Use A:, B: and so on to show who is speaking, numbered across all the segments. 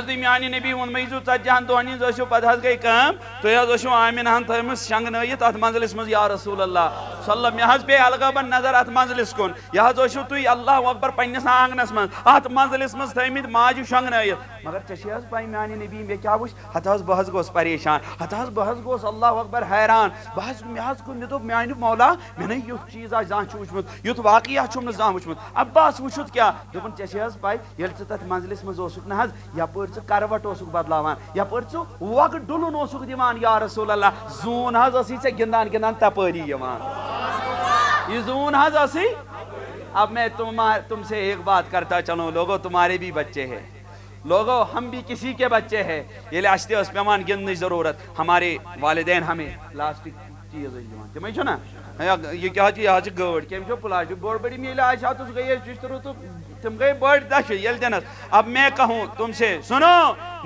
A: تھی میانی نبی ون میزو ژتجہن دہن ہز ٲسِو پتہٕ حظ گٔے کٲم تُہۍ حظ ٲسِو آمِناہن تھٲومٕژ شنٛگنٲیِتھ اتھ منزلس منٛز یا رسول اللہ صلی اللہ مےٚ حظ پیٚیہِ الغٲبن نظر اتھ منزلس کُن یہِ حظ ٲسِو تُہۍ اللہ اکبر پننِس آنگنس منٛز اتھ منزلس منٛز تھٲومٕتۍ ماجہِ شۄنٛگنٲیِتھ مگر ژےٚ چھے حظ پاے میانہِ نبی مےٚ کیٛاہ وٕچھ ہتہٕ حظ بہٕ حظ گوس پریشان ہتہٕ حظ بہٕ حظ گوس اللہ اکبر حیران مےٚ حظ مےٚ دوٚپ میانہِ مولا مےٚ نے یُتھ چیٖزا زانٛہہ چھُ وٕچھمُت یُتھ واقعہ چھُم نہٕ زانٛہہ وٕچھمُت عباس وٕچھُتھ کیٛاہ دوٚپُن ژےٚ چھے حظ پاے ییٚلہِ ژٕ تتھ منزلس منٛز اوسُکھ نہ حظ یپٲرۍ ژٕ کروٹ اوسُکھ بدلاوان یپٲرۍ ژٕ وۄگہٕ ڈُلُن اوسُکھ دِوان یا رسول اللہ زوٗن حظ ٲسی ژےٚ گِنٛدان گِنٛدان تپٲری یِوان یہ زون حظ ٲسی اب میں تم سے ایک بات کرتا چلوں لوگو تمہارے بھی بچے ہیں لوگو ہم بھی کسی کے بچے ہیں یہ اشتے اس پیمان گندنچ ضرورت ہمارے والدین ہمیں پلاسٹک چیز تمہیں چھو نا یہ کیا چیز یہ گاڑ کم چھو پلاسٹک بوڑ بڑی میلے آج تو گئی ششترو تو تم گئی بڑ دش یل دنس اب میں کہوں تم سے سنو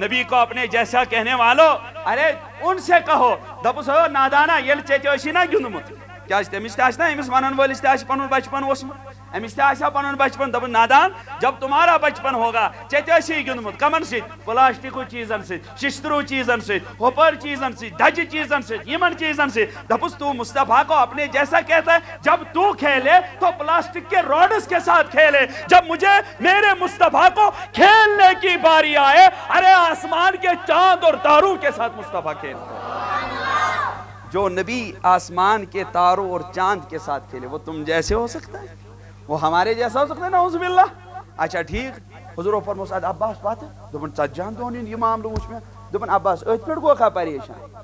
A: نبی کو اپنے جیسا کہنے والوں ارے ان سے کہو دپس ہو نادانا یل چیچوشی نا گندمت کیا تمس تہ امس ون ولس تہ پن بچپن اوسمت امس تہ پن بچپن دپ نادان جب تمہارا بچپن ہوگا چیچی گندمت کمن ست پلاسٹکو چیزن ست ششترو چیزن ست ہوپر چیزن ست دج چیزن ست یمن چیزن ست دپس تو مصطفیٰ کو اپنے جیسا کہتا ہے جب تو کھیلے تو پلاسٹک کے راڈس کے ساتھ کھیلے جب مجھے میرے مصطفیٰ کو کھیلنے کی باری آئے ارے آسمان کے چاند اور تاروں کے ساتھ مصطفیٰ کھیلتا جو نبی آسمان کے تاروں اور چاند کے ساتھ کھیلے وہ تم جیسے ہو سکتا ہے وہ ہمارے جیسا ہو سکتا ہے نعوذ باللہ اچھا ٹھیک حضور فرموس عباس بات دپن ژتجہن دہن یہ معاملہ وچھ میں دپن عباس ات پہ گو کھا پریشان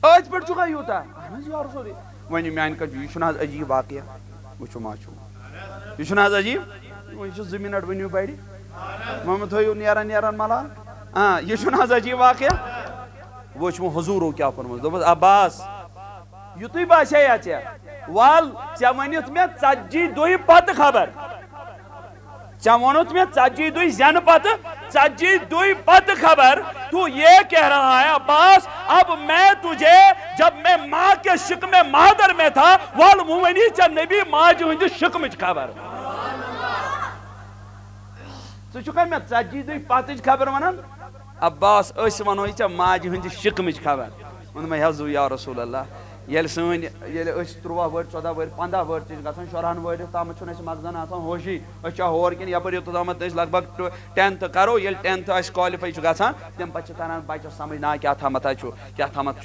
A: ات پہ چھکا یوتا یا رسول ون میان کن یہ چھنا عجیب واقعہ وچھو ماچو یہ چھنا عجیب یہ چھ 2 منٹ ونیو بڑی محمد تھیو نیران نیران ملان یہ چھنا عجیب واقعہ وچھو حضورو کیا فرموس دپس عباس یتھے باسے یا وال ژے ونیت میں 40 دہی پتہ خبر ژے وونت میں 40 دہی زین پتہ 40 دہی پتہ خبر تو یہ کہہ رہا ہے عباس اب میں تجھے جب میں ماں کے شکم مادر میں تھا وال ونی ژے نبی ماجہ ہند شکمچ خبر ژٕ چھُکھا مےٚ 40 دہی پتٕچ خبر ونان عباس اس ونو ژے ماجہ ہند شکمچ خبر ون میں حضو یا رسول اللہ یل سن یل 13 ور 14 ور 15 ور گھان 14 ور تام مقدن آسان ہوشی ہور کن یپر یوت تام لگ بھگ 10th کرو یل 10th اس کوالیفائی گھان تم پہ تران بچس سمجھ نا کیا تھامت کیا تھامت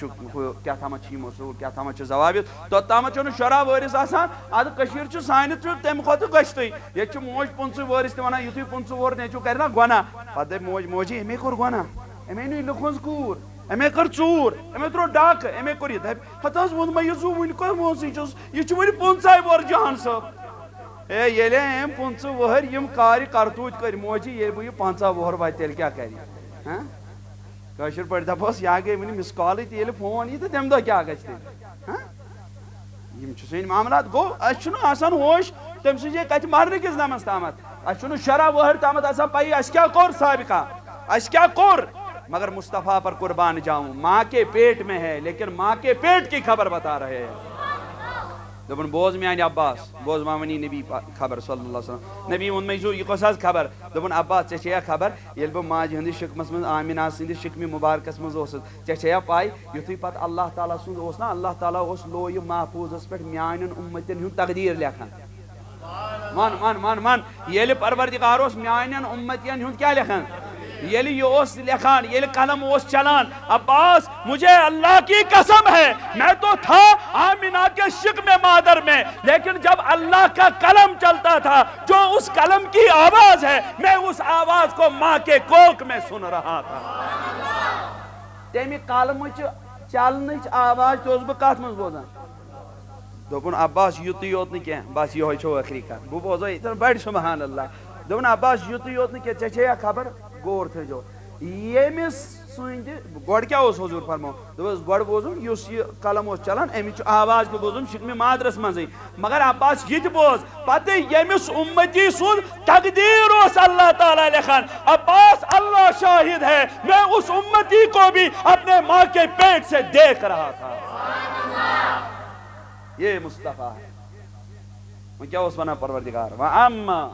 A: کیا تھامت اصول کیا تھامت ضوابط توتام 14 ورس آسان اد سانہ تمہ کھت گشت یہ موج 15 ورس تہ ونان یتھے 15 وُہر نیچو کر نا گناہ پتہ دپ موج موجی امے کور گناہ امے نی لکھنز کور امے کر ژوٗر امے ترٛوو ڈاکہٕ امے کوٚر یہِ دپہِ ہتہٕ حظ ووٚن مےٚ یہِ زُو وٕنہِ کۄس موسٕے چھُس یہِ چھُ وٕنہِ 15 وُہر جہان صٲب ہے ییٚلہِ أمۍ 15 وُہر یِم کارِ کرتوٗت کٔرۍ موجی ییٚلہِ بہٕ یہِ 15 وُہر واتہِ تیٚلہِ کیٛاہ کرِ کٲشِر پٲٹھۍ دپہوس یا گٔے وٕنہِ مِس کالٕے تہٕ ییٚلہِ فون یی تہٕ تمہِ دۄہ کیٛاہ گژھِ تیٚلہِ یِم چھِ سٲنۍ معاملات گوٚو اَسہِ چھُنہٕ آسان ہوش تٔمۍ سٕنٛزے کتھِ مرنہٕ کِس دمس تامتھ اَسہِ چھُنہٕ 16 وُہر تامتھ آسان پیی اَسہِ کیٛاہ کوٚر سابقہ اَسہِ کیٛاہ کوٚر مگر مصطفیٰ پر قربان جاؤں ماں کے پیٹ میں ہے لیکن ماں کے پیٹ کی خبر بتا رہے ہیں دپن بوز میان عباس بوز مامنی نبی خبر صلی اللہ علیہ وسلم نبی ون میزو یہ کس خبر دپن عباس ژےٚ خبر ییٚلہِ بہٕ ماجہِ ہٕنٛدِس شِکمس منٛز آمینہ سٕنٛدِس شِکمہِ مُبارکس منٛز اوسُس ژےٚ پاے یُتھُے پتہٕ اللہ تعالیٰ سُنٛد اوس نا اللہ تعالیٰ اوس لویہِ محفوظس پٮ۪ٹھ میانٮ۪ن اُمتٮ۪ن ہُنٛد تقدیٖر لیکھان من ییٚلہِ پروردگار اوس میانٮ۪ن اُمتٮ۪ن ہُنٛد کیٛاہ لیکھان یلی یہ اوس لکھان یلی قلم اوس چلان عباس مجھے اللہ کی قسم ہے میں تو تھا آمینہ کے شکم مادر میں لیکن جب اللہ کا قلم چلتا تھا جو اس قلم کی آواز ہے میں اس آواز کو ماں کے کوکھ میں سن رہا تھا تیمی قلم چلنچ آواز تو اس بکات من بوزان دوپن عباس یوتی یوت نہ کیا بس یہ چھو آخری کت بہ بوزو اتنا بڑ سبحان اللہ دوپن عباس یوتی یوت نہ کیا ژےٚ خبر غور تھٲیزیو ییٚمِس سٕنٛدِ گۄڈٕ کیٛاہ اوس حضوٗر فرمو دوٚپُس گۄڈٕ بوزُم یُس یہِ قلم اوس چلان اَمِچ چھُ آواز تہِ بوزُم شِکمہِ مادرس منٛزٕے مگر عباس یہِ تہِ بوز پتہٕ ییٚمِس اُمتی سُنٛد تقدیٖر اوس اللہ تعالیٰ لیکھان عباس اللہ شاہد ہے میں اس امتی کو بھی اپنے ماں کے پیٹ سے دیکھ رہا تھا یہ مصطفیٰ ہے وہ کیا اوس ونان پروردگار وَأَمَّا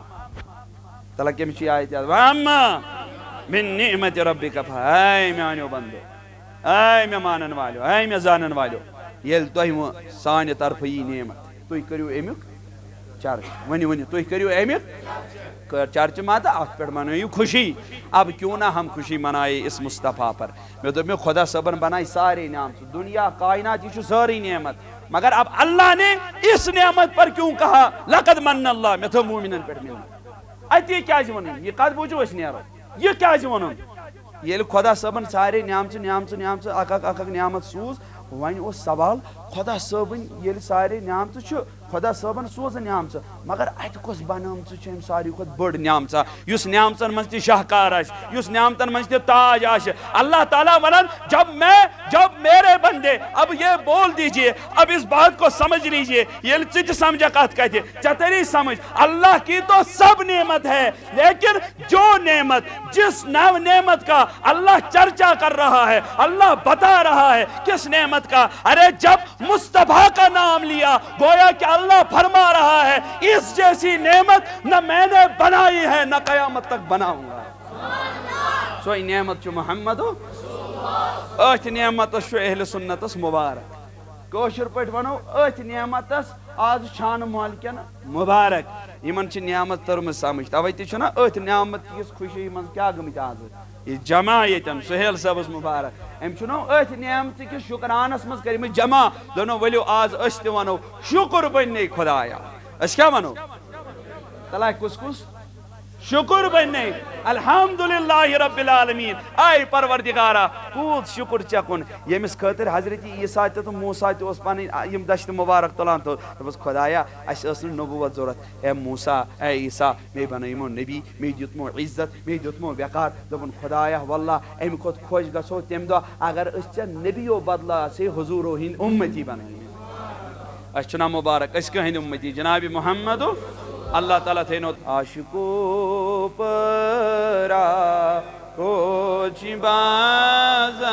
A: تَلہ کٔمِس چھِ یہِ آیت یاد وَأَمَّا من نعمت ربک اے میانیو بندو اے میں مانن والو اے میں زانن والو یل تہ سانہ طرف یہ نعمت تھی کرو امیک چرچ ونو تھی کرو امیک چرچ مات ات پہ منو خوشی اب کیوں نہ ہم خوشی منائے اس مصطفیٰ پر میں دپ میں خدا صبن بنائی سارے نعمت دنیا کائنات یہ ساری نعمت مگر اب اللہ نے اس نعمت پر کیوں کہا لقد من اللہ میں تو مومنن پہ منت اتی کیا ون یہ کت بوجھو اس نیرو یہ کیا ون یل خدا صبن سارے نعمت اک نعمت سوز ون اس سوال خدا صبن یل سارے نعمت خدا صبن سوز نعمت مگر ات کس بنامت ساری کھت بڑ نعمت اس نعمتن من تہ شاہکار اس نعمتن من تہ تاج اللہ تعالیٰ ونان جب میرے بندے اب یہ بول دیجئے اب اس بات کو سمجھ لیجئے یہ ژٕ سمجھا کت کہتے چتری سمجھ اللہ کی تو سب نعمت ہے لیکن جو نعمت جس نعمت کا اللہ چرچا کر رہا ہے اللہ بتا رہا ہے کس نعمت کا ارے جب مصطفیٰ کا نام لیا گویا کہ اللہ فرما رہا ہے اس جیسی نعمت نہ میں نے بنائی ہے نہ قیامت تک بناؤں گا سوئی نعمت چو محمد ات نعمت اہل سنتس مبارک کوشر پٹ ونو ات نعمت آج شان مالکن مبارک یمن چھ نعمت ترم سمجھ توے تہ چھنا ات نعمت کس خوشی من کیا گمت آز یہ جمع یتن سہیل صاحبس مبارک ام چھنو ات نعمت کس شکرانس مز کرم جمع دونو ولو آز اس تہ ونو شکر بننے خدایا اس کیا ونو تلا کس شکر بننے الحمدللہ رب العالمین آئی پروردگارا پوت شکر چکن یمس خاطر حضرت عیسیٰ تو موسیٰ تو اس پانی یم دشت مبارک تلان تو بس خدایا اس اصل نبوت ضرورت اے موسیٰ اے عیسیٰ میں بنائیمو نبی میں دیتمو عزت میں دیتمو وقار دبن خدایا واللہ ایم کھت خوش گسو تم دو اگر اس چا نبیو بدلا سے حضورو ہن امتی بنائیم اس چنا مبارک اس کے ہن امتی جناب محمد اللہ تعالیٰ تھینو عاشقو پرا کوچ بازار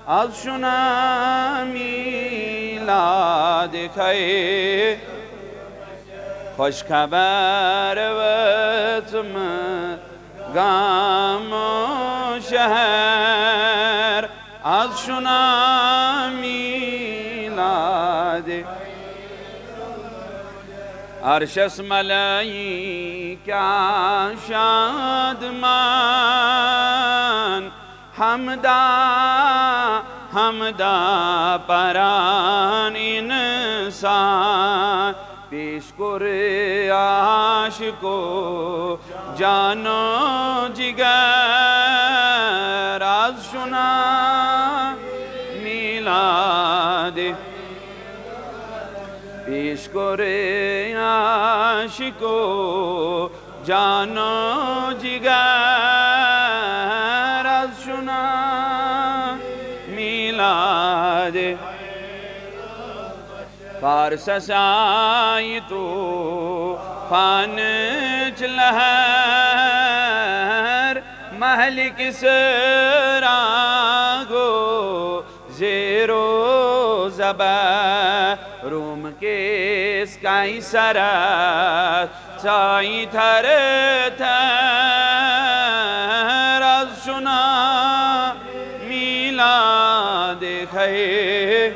A: از شنا میلاد کھائے خوش خبر وطم گام و شہر از شنا میلاد عرشس ملائی کیا شادمان حمدہ پران انسان پیش کر عاشقو جانو جگر از شنا میلاد پیش کرے عاشقو جانو جگر از شنا میلاد فارس سائی تو فانچ لہر مہلک سراغو زیرو زبر روم کے سکائی سرات سائی تھر تھر از شنا میلاد کھائے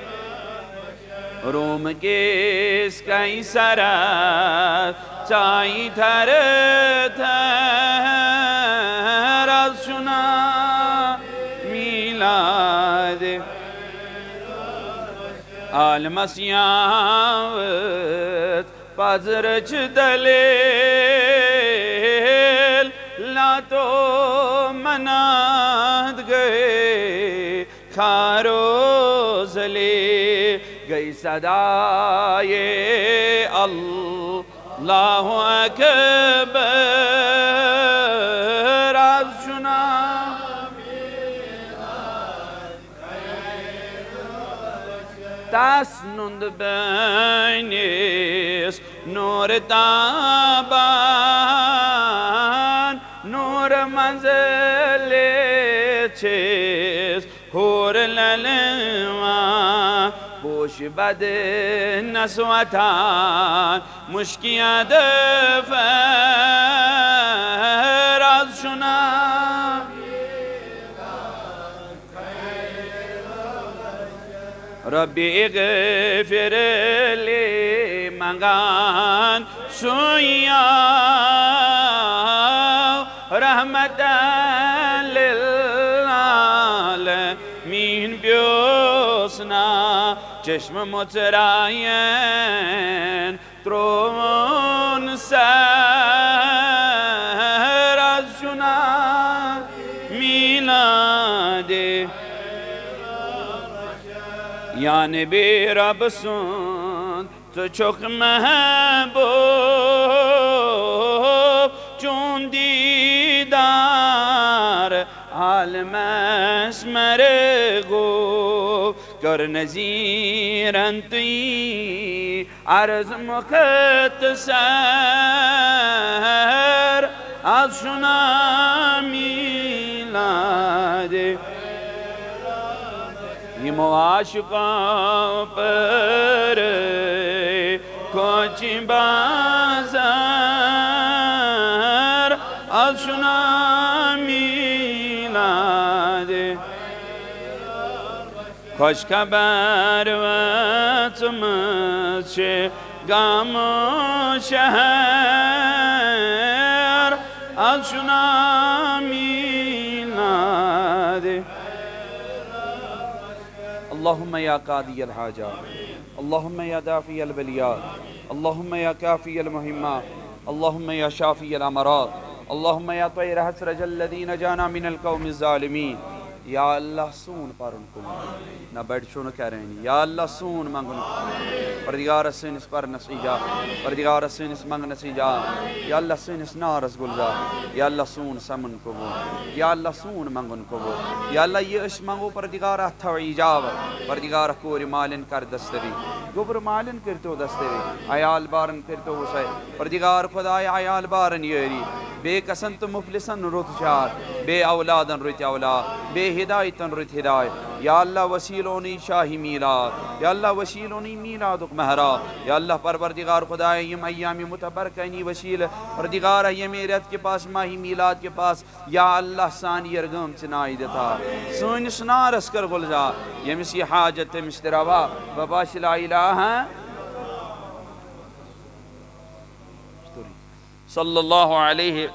A: روم کے سکائی سرات سائی تھر تھر از شنا میلاد آلمسیاوت پازرچ دلیل لاتو مناد گئے خارو زلے گئی صدائے اللہ اکبر از شنا تسنند بینیس نور تابان نور منزل چیز ہور للوان بوش بد نسوتان مشکیاں دفر از شنا ربی اغفر لی منگان سویا رحمت للعالمین بیوسنا چشم مترائین ترون سر از شنا میلاد یا نبی رب سن تو چک محبوب چون دیدار عالم اسمر گو کر نظیرن توی عرض مختصر از شنا میلاد یمو عاشقاں پر کوچی بازار از شنا میلاد خوش خبر و تمز گام و شهر از شنا میلاد اللهم یا قاضی الحاجات اللهم یا دافی البلیات اللهم یا کافی المہمات اللهم یا شافی الامراض اللهم یا طیر حسرج الذین جانا من القوم الظالمین یا اللہ سون پرن کن نہ بڑھ شون کریں یا اللہ سون منگن پردگار سینس پر نسیجا پردگار سینس منگ نسیجا یا اللہ سینس نارس گلزار یا اللہ سون سمن کو یا اللہ سون منگن کو یا اللہ یہ اش منگو پردگار اتھو ایجاب پردگار کوری مالن کر دستوی گبر مالن کرتو دستوی عیال بارن کرتو اسے پردگار خدای عیال بارن یری بے کسن تو مفلسن رت چار بے اولادن رت اولاد بے ہدایتن رت ہدایت یا اللہ وسیلونی شاہی میلاد یا اللہ وسیلونی میلادک مہرا یا اللہ پروردگار خدای یم ایام متبرکینی وسیل پروردگار یم رت کے پاس ماہی میلاد کے پاس یا اللہ سانی ارگم چنائی دیتا سونس نارس کر گلزا یمسی حاجت مستروا بباش لا الہ صلی اللہ علیہ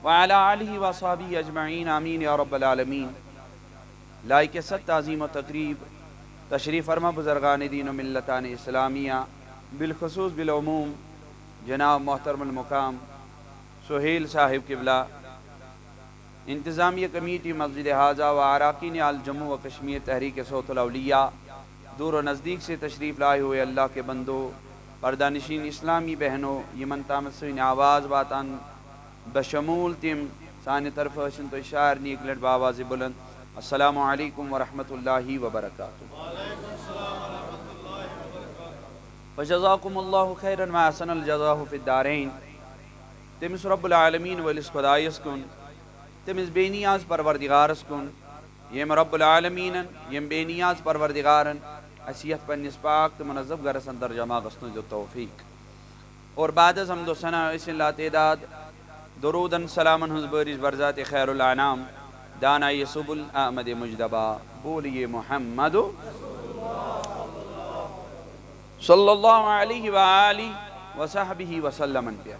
A: وعلا علیہ وصحابہ اجمعین آمین یا رب العالمین لائق ست تعظیم و تقریب تشریف فرما بزرگان دین و ملتان اسلامیہ بالخصوص بالعموم جناب محترم المقام سہیل صاحب قبلہ انتظامیہ کمیٹی مسجد حاضہ و عراقین آل جموں و کشمیر تحریک صوت الاولیاء دور و نزدیک سے تشریف لائے ہوئے اللہ کے بندو پردہ نشین اسلامی بہنوں یمن تامسین آواز باتان بشمول تم سانی طرف حسن تو اشار نیک لڑ باواز بلند السلام علیکم ورحمۃ اللہ وبرکاتہ وجزاکم اللہ خیرا وحسن الجزاء فی الدارین تمس رب العالمین ولس خدایس کن تمس بے نیاز پروردگارس کن یم رب العالمین یم بے نیاز پروردگارن اسیت پنس پاک تو منظب گرس اندر جمع گسن جو توفیق اور بعد از حمد و ثنا اس اللہ تعداد درودن سلامن حضبریز برزات خیر الانام دانائی سبل احمد مجدبہ بولیے محمد صلی اللہ علیہ وآلہ وصحبہ وسلم انبیاء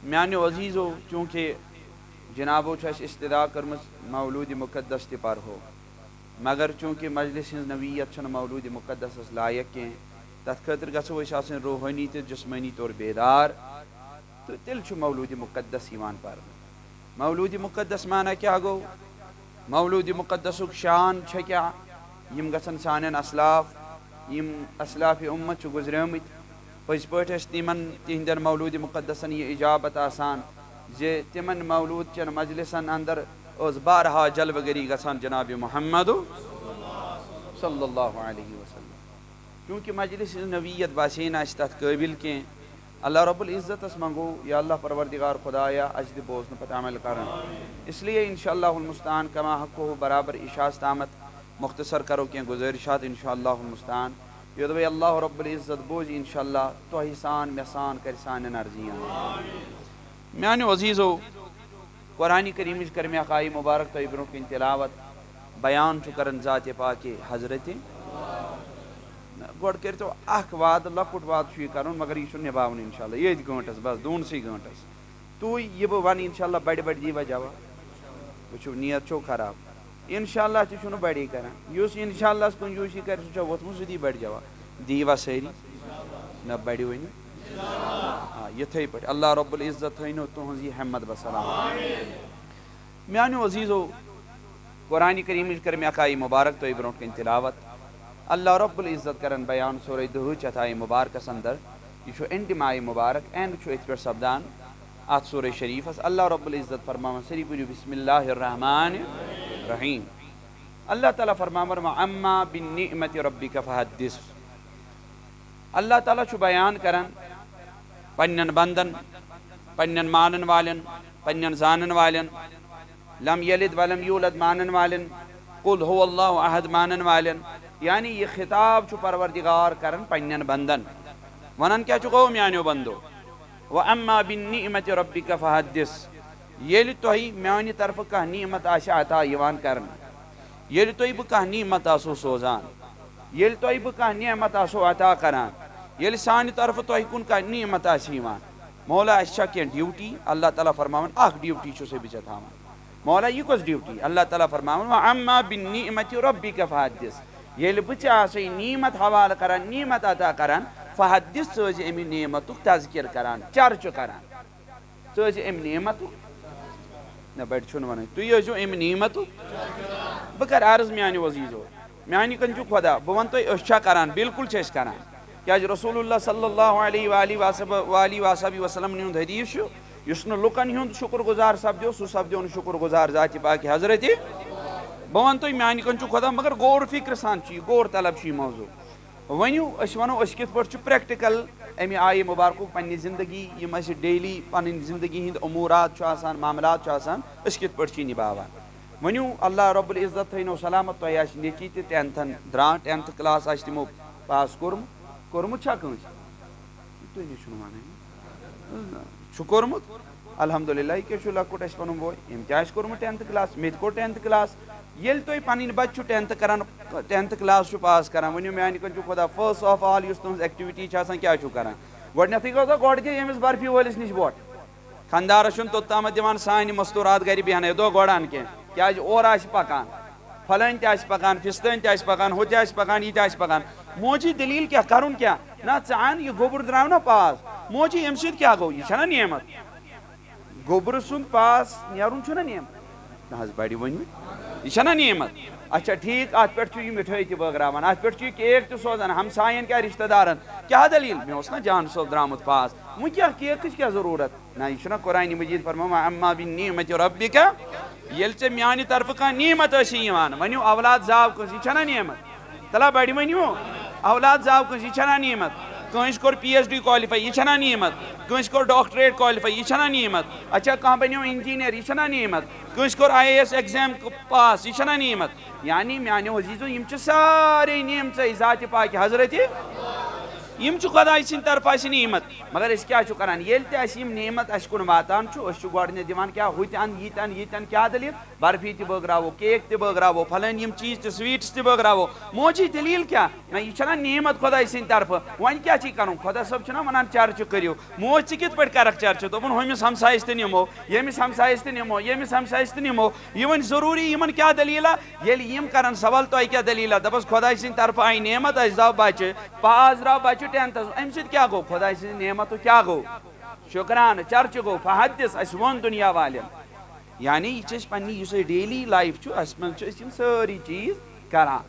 A: میانی عزیزو چونکہ جنابو چھش استدعا کرمز مولود مقدس تی پر ہو مگر چونکہ مجلس نویت چھن مولود مقدس اس لائق ہیں تت خاطر گژھو أسۍ آسٕنۍ روحانی تو جسمانی طور بیدار تو تیل چھُ مولود مقدس یوان پر مولود مقدس مانا کیا گو مولود مقدسک شان چھے کیا یم گژھن سانین اسلاف یم اسلاف امت چھُ گزریمٕتۍ پٔزۍ پٲٹھۍ ٲسۍ تِمن تِہنٛدٮ۪ن مولود مقدسن یہ اجابت آسان زِ تِمن مولود چن مجلسن اندر ٲس بارہا جلوٕ گری گژھان جناب محمد صلی اللہ علیہ وسلم کیونکہ مجلس نویت باسے نہ تتھ قابل کینٛہہ اللہ رب العزت اس منگو یا اللہ پروردگار خدایا اجد بوزن پتہ عمل کرن اس لیے انشاءاللہ المستعان کما حق ہو برابر اشاعت تامت مختصر کرو کہ گزارشات انشاءاللہ المستعان یودوی اللہ رب العزت بوز انشاءاللہ تو حسان میسان کر سان نرزیاں میانی عزیزو قرآن کریم کر میں آئی مبارک تو برو کن تلاوت بیان کرن ذات پاک حضرت گوڑ کرتو اخ وعد لکٹ وعد یہ کرن مگر یہ نباون انشاءاللہ یہ گھنٹس بس دونسے گھنٹس تو یہ بہ ون انشاءاللہ بڑ بڑ دیوا جواب وچھو نیت چھو خراب انشاءاللہ چھ بڑی کران اس انشاءاللہ کنجوسی کر سہ ووتمت سہ دی بڑ جواب دیوا ساری نہ بڑ ون یتھے پہ اللہ رب العزت تھینو تہذ یہ ہمت بسلام میانو عزیزو قرآن کریم کر میں اکائی مبارک تو برو کن تلاوت اللہ رب العزت کرن بیان سورہ دہچ اتائی مبارکس اندر یہ اینڈ مائی مبارک اینڈ ات پہ سپدان ات سورہ شریفس اللہ رب العزت فرمان سری بولو بسم اللہ الرحمن الرحیم اللہ تعالیٰ فرمان اما بنعمت ربک فحدث اللہ تعالیٰ بیان کرن پنن بندن پنن مانن والن پنن زانن والن لم یلد ولم یولد مانن والن قل هو اللہ احد مانن والن یعنی یہ خطاب پروردگار کرن پنن بندن ونن کیا گو میانو بندو واما بنعمت ربک فحدث یل تہی میانہ طرف کہ نعمت آسہ عطا یوان کرن یل تہی بہ کہ نعمت آسو سوزان یل تہی بہ کہ نعمت آسو عطا کران یل سانہ طرف تہ کن کہ نعمت آسہ یوان مولا اچھا کی ڈیوٹی اللہ تعالیٰ فرماون اخ ڈیوٹی چھ سے بچ تھاون مولا یہ کس ڈیوٹی اللہ تعالیٰ فرماون واما بنعمت ربک فحدث یل بچ آسے نعمت حوالہ کران نعمت عطا کران فحدث سوز امی نعمت تذکر کران چرچ کران سوز ام نعمت نہ بڑ چھن ون تھی یزو ام نعمت بہ کر عرض میانہ عزیزو میانہ کنچو خدا بہ ون تھی چھا کران بالکل چھ کران کیا رسول اللہ صلی اللہ علیہ وآلہ وصحبہ وسلم ہند حدیث اس لکن ہند شکر گزار سپدو سہ سپدو شکر گزار ذات پاک حضرت بہ ون تھی میانہ کنچو خدا مگر غور فکر سان غور طلب یہ موضوع ونیو ونو کت پہ پریکٹیکل امی آئی مبارک پنہ زندگی یم ڈیلی پن زندگی ہند امورات معاملات کت پہ نبھاوان ونیو اللہ رب العزت تھینو سلامت تہ نیچی تہ ٹینتھن دران 10th کلاس تمو پاس کورمت چھا کنس تھی کورمت الحمدللہ یہ کیا لکٹ اس پن بوے ام تہ کورمت 10th کلاس مے کور 10th کلاس یل تھی پن بچہ 10th کران 10th کلاس پاس کران ونیو میانہ کنچو خدا فرسٹ آف آل اس تہذ ایکٹیوٹی کیا کران گۄڈنیتھٕے گوٚو تۄہہِ گۄڈٕ دِ أمِس برفی وٲلِس نِش ووٹ خانٛدارس چھُنہٕ توٚتامَتھ دِوان سانہِ مستوٗرات گرِ بیٚہنَے دۄہ گۄڈٕ اَن کینٛہہ کیٛازِ اورٕ آسہِ پکان پھلٲنۍ تہِ آسہِ پکان فِستٲنۍ تہِ آسہِ پکان ہُہ تہِ آسہِ پکان یہِ تہِ آسہِ پکان موجی دٔلیٖل کیٛاہ کَرُن کیٛاہ نہ ژٕ اَن یہِ گوٚبُر درٛاو نا پاس موجی اَمہِ سۭتۍ کیٛاہ گوٚو یہِ چھَنا نعمت گوٚبرٕ سُنٛد پاس نیرُن چھُنا نعمت نہ حظ بڑِ ؤنِو یہِ چھَنا نعمت اچھا ٹھیک ات پہ یہ مٹھائی تہ بٲگراوان ات پہ یہ کیک تہ سوزان ہمساین کیا رشتہ دارن کیا دلیل مے اوس نا جان صٲب درامت پاس وۄنۍ کیا کیکٕچ کیا ضروٗرت نہ یہ چھُنا قرآن مجید فرماوان اما بنعمت ربک ییٚلہِ ژےٚ میانہِ طرفہٕ کانٛہہ نعمت ٲسی یِوان ؤنِو اولاد زاو کٲنٛسہِ یہِ چھَنا نعمت تلا بڑِ ؤنِو اولاد زاو کٲنٛسہِ یہِ چھَنا نعمت کٲنٛسہِ کوٚر PhD کالِفاے یہِ چھَنا نعمت کٲنٛسہِ کوٚر ڈاکٹریٹ کالِفاے یہِ چھَنا نعمت اچھا کانٛہہ بنیو انجیٖنیر یہِ چھَنا نعمت کٲنٛسہِ کوٚر IAS ایگزام پاس یہِ چھَنا نعمت یعنی میانیو عزیزو یم چھِ سارے نعمژے ذاتِ پاک حضرت یم چھِ خۄداے سٕنٛدِ طرفہٕ اَسہِ نعمت مگر أسۍ کیٛاہ چھُ کران ییٚلہِ تہِ اَسہِ یم نعمت اَسہِ کُن واتان چھُ أسۍ چھِ گۄڈٕنیتھ دِوان کیٛاہ ہُہ تہِ اَن یہِ تہِ اَن یہِ تہِ اَن کیٛاہ دٔلیٖل برفی تہِ بٲگراوو کیک تہِ بٲگراوو پھلٲنۍ یم چیٖز تہِ سویٖٹٕس تہِ بٲگراوو موجی دٔلیٖل کیٛاہ نہ یہِ چھَنا نعمت خۄداے سٕنٛدِ طرفہٕ وۄنۍ کیٛاہ چھُے کرُن خۄدا صٲب چھُنا ونان چرچہِ کٔرِو موج ژٕ کِتھ پٲٹھۍ کرکھ چرچہِ دوٚپُن ہُمِس ہمسایس تہِ نِمو ییٚمِس ہمسایس تہِ نِمو ییٚمِس ہمسایس تہِ نِمو یہِ وۄنۍ ضروٗری یِمن کیٛاہ دٔلیٖلا ییٚلہِ یِم کرن سوال تۄہہِ کیٛاہ دٔلیٖلا دپس خۄداے سٕنٛدِ طرفہٕ آیہِ نعمت اَسہِ درٛاو بچہِ پاس درٛاو بچہِ 10th اَمہِ سۭتۍ کیٛاہ گوٚو خۄداے سٕنٛزِ نعمتُک کیٛاہ گوٚو شُکرانہٕ چرچہِ گوٚو فحدث اَسہِ ووٚن دُنیا والٮ۪ن یعنی یہِ چھِ أسۍ پننہِ یُس اَسہِ ڈیلی لایف چھُ اَسہِ منٛز چھِ أسۍ یِم سٲری چیٖز کران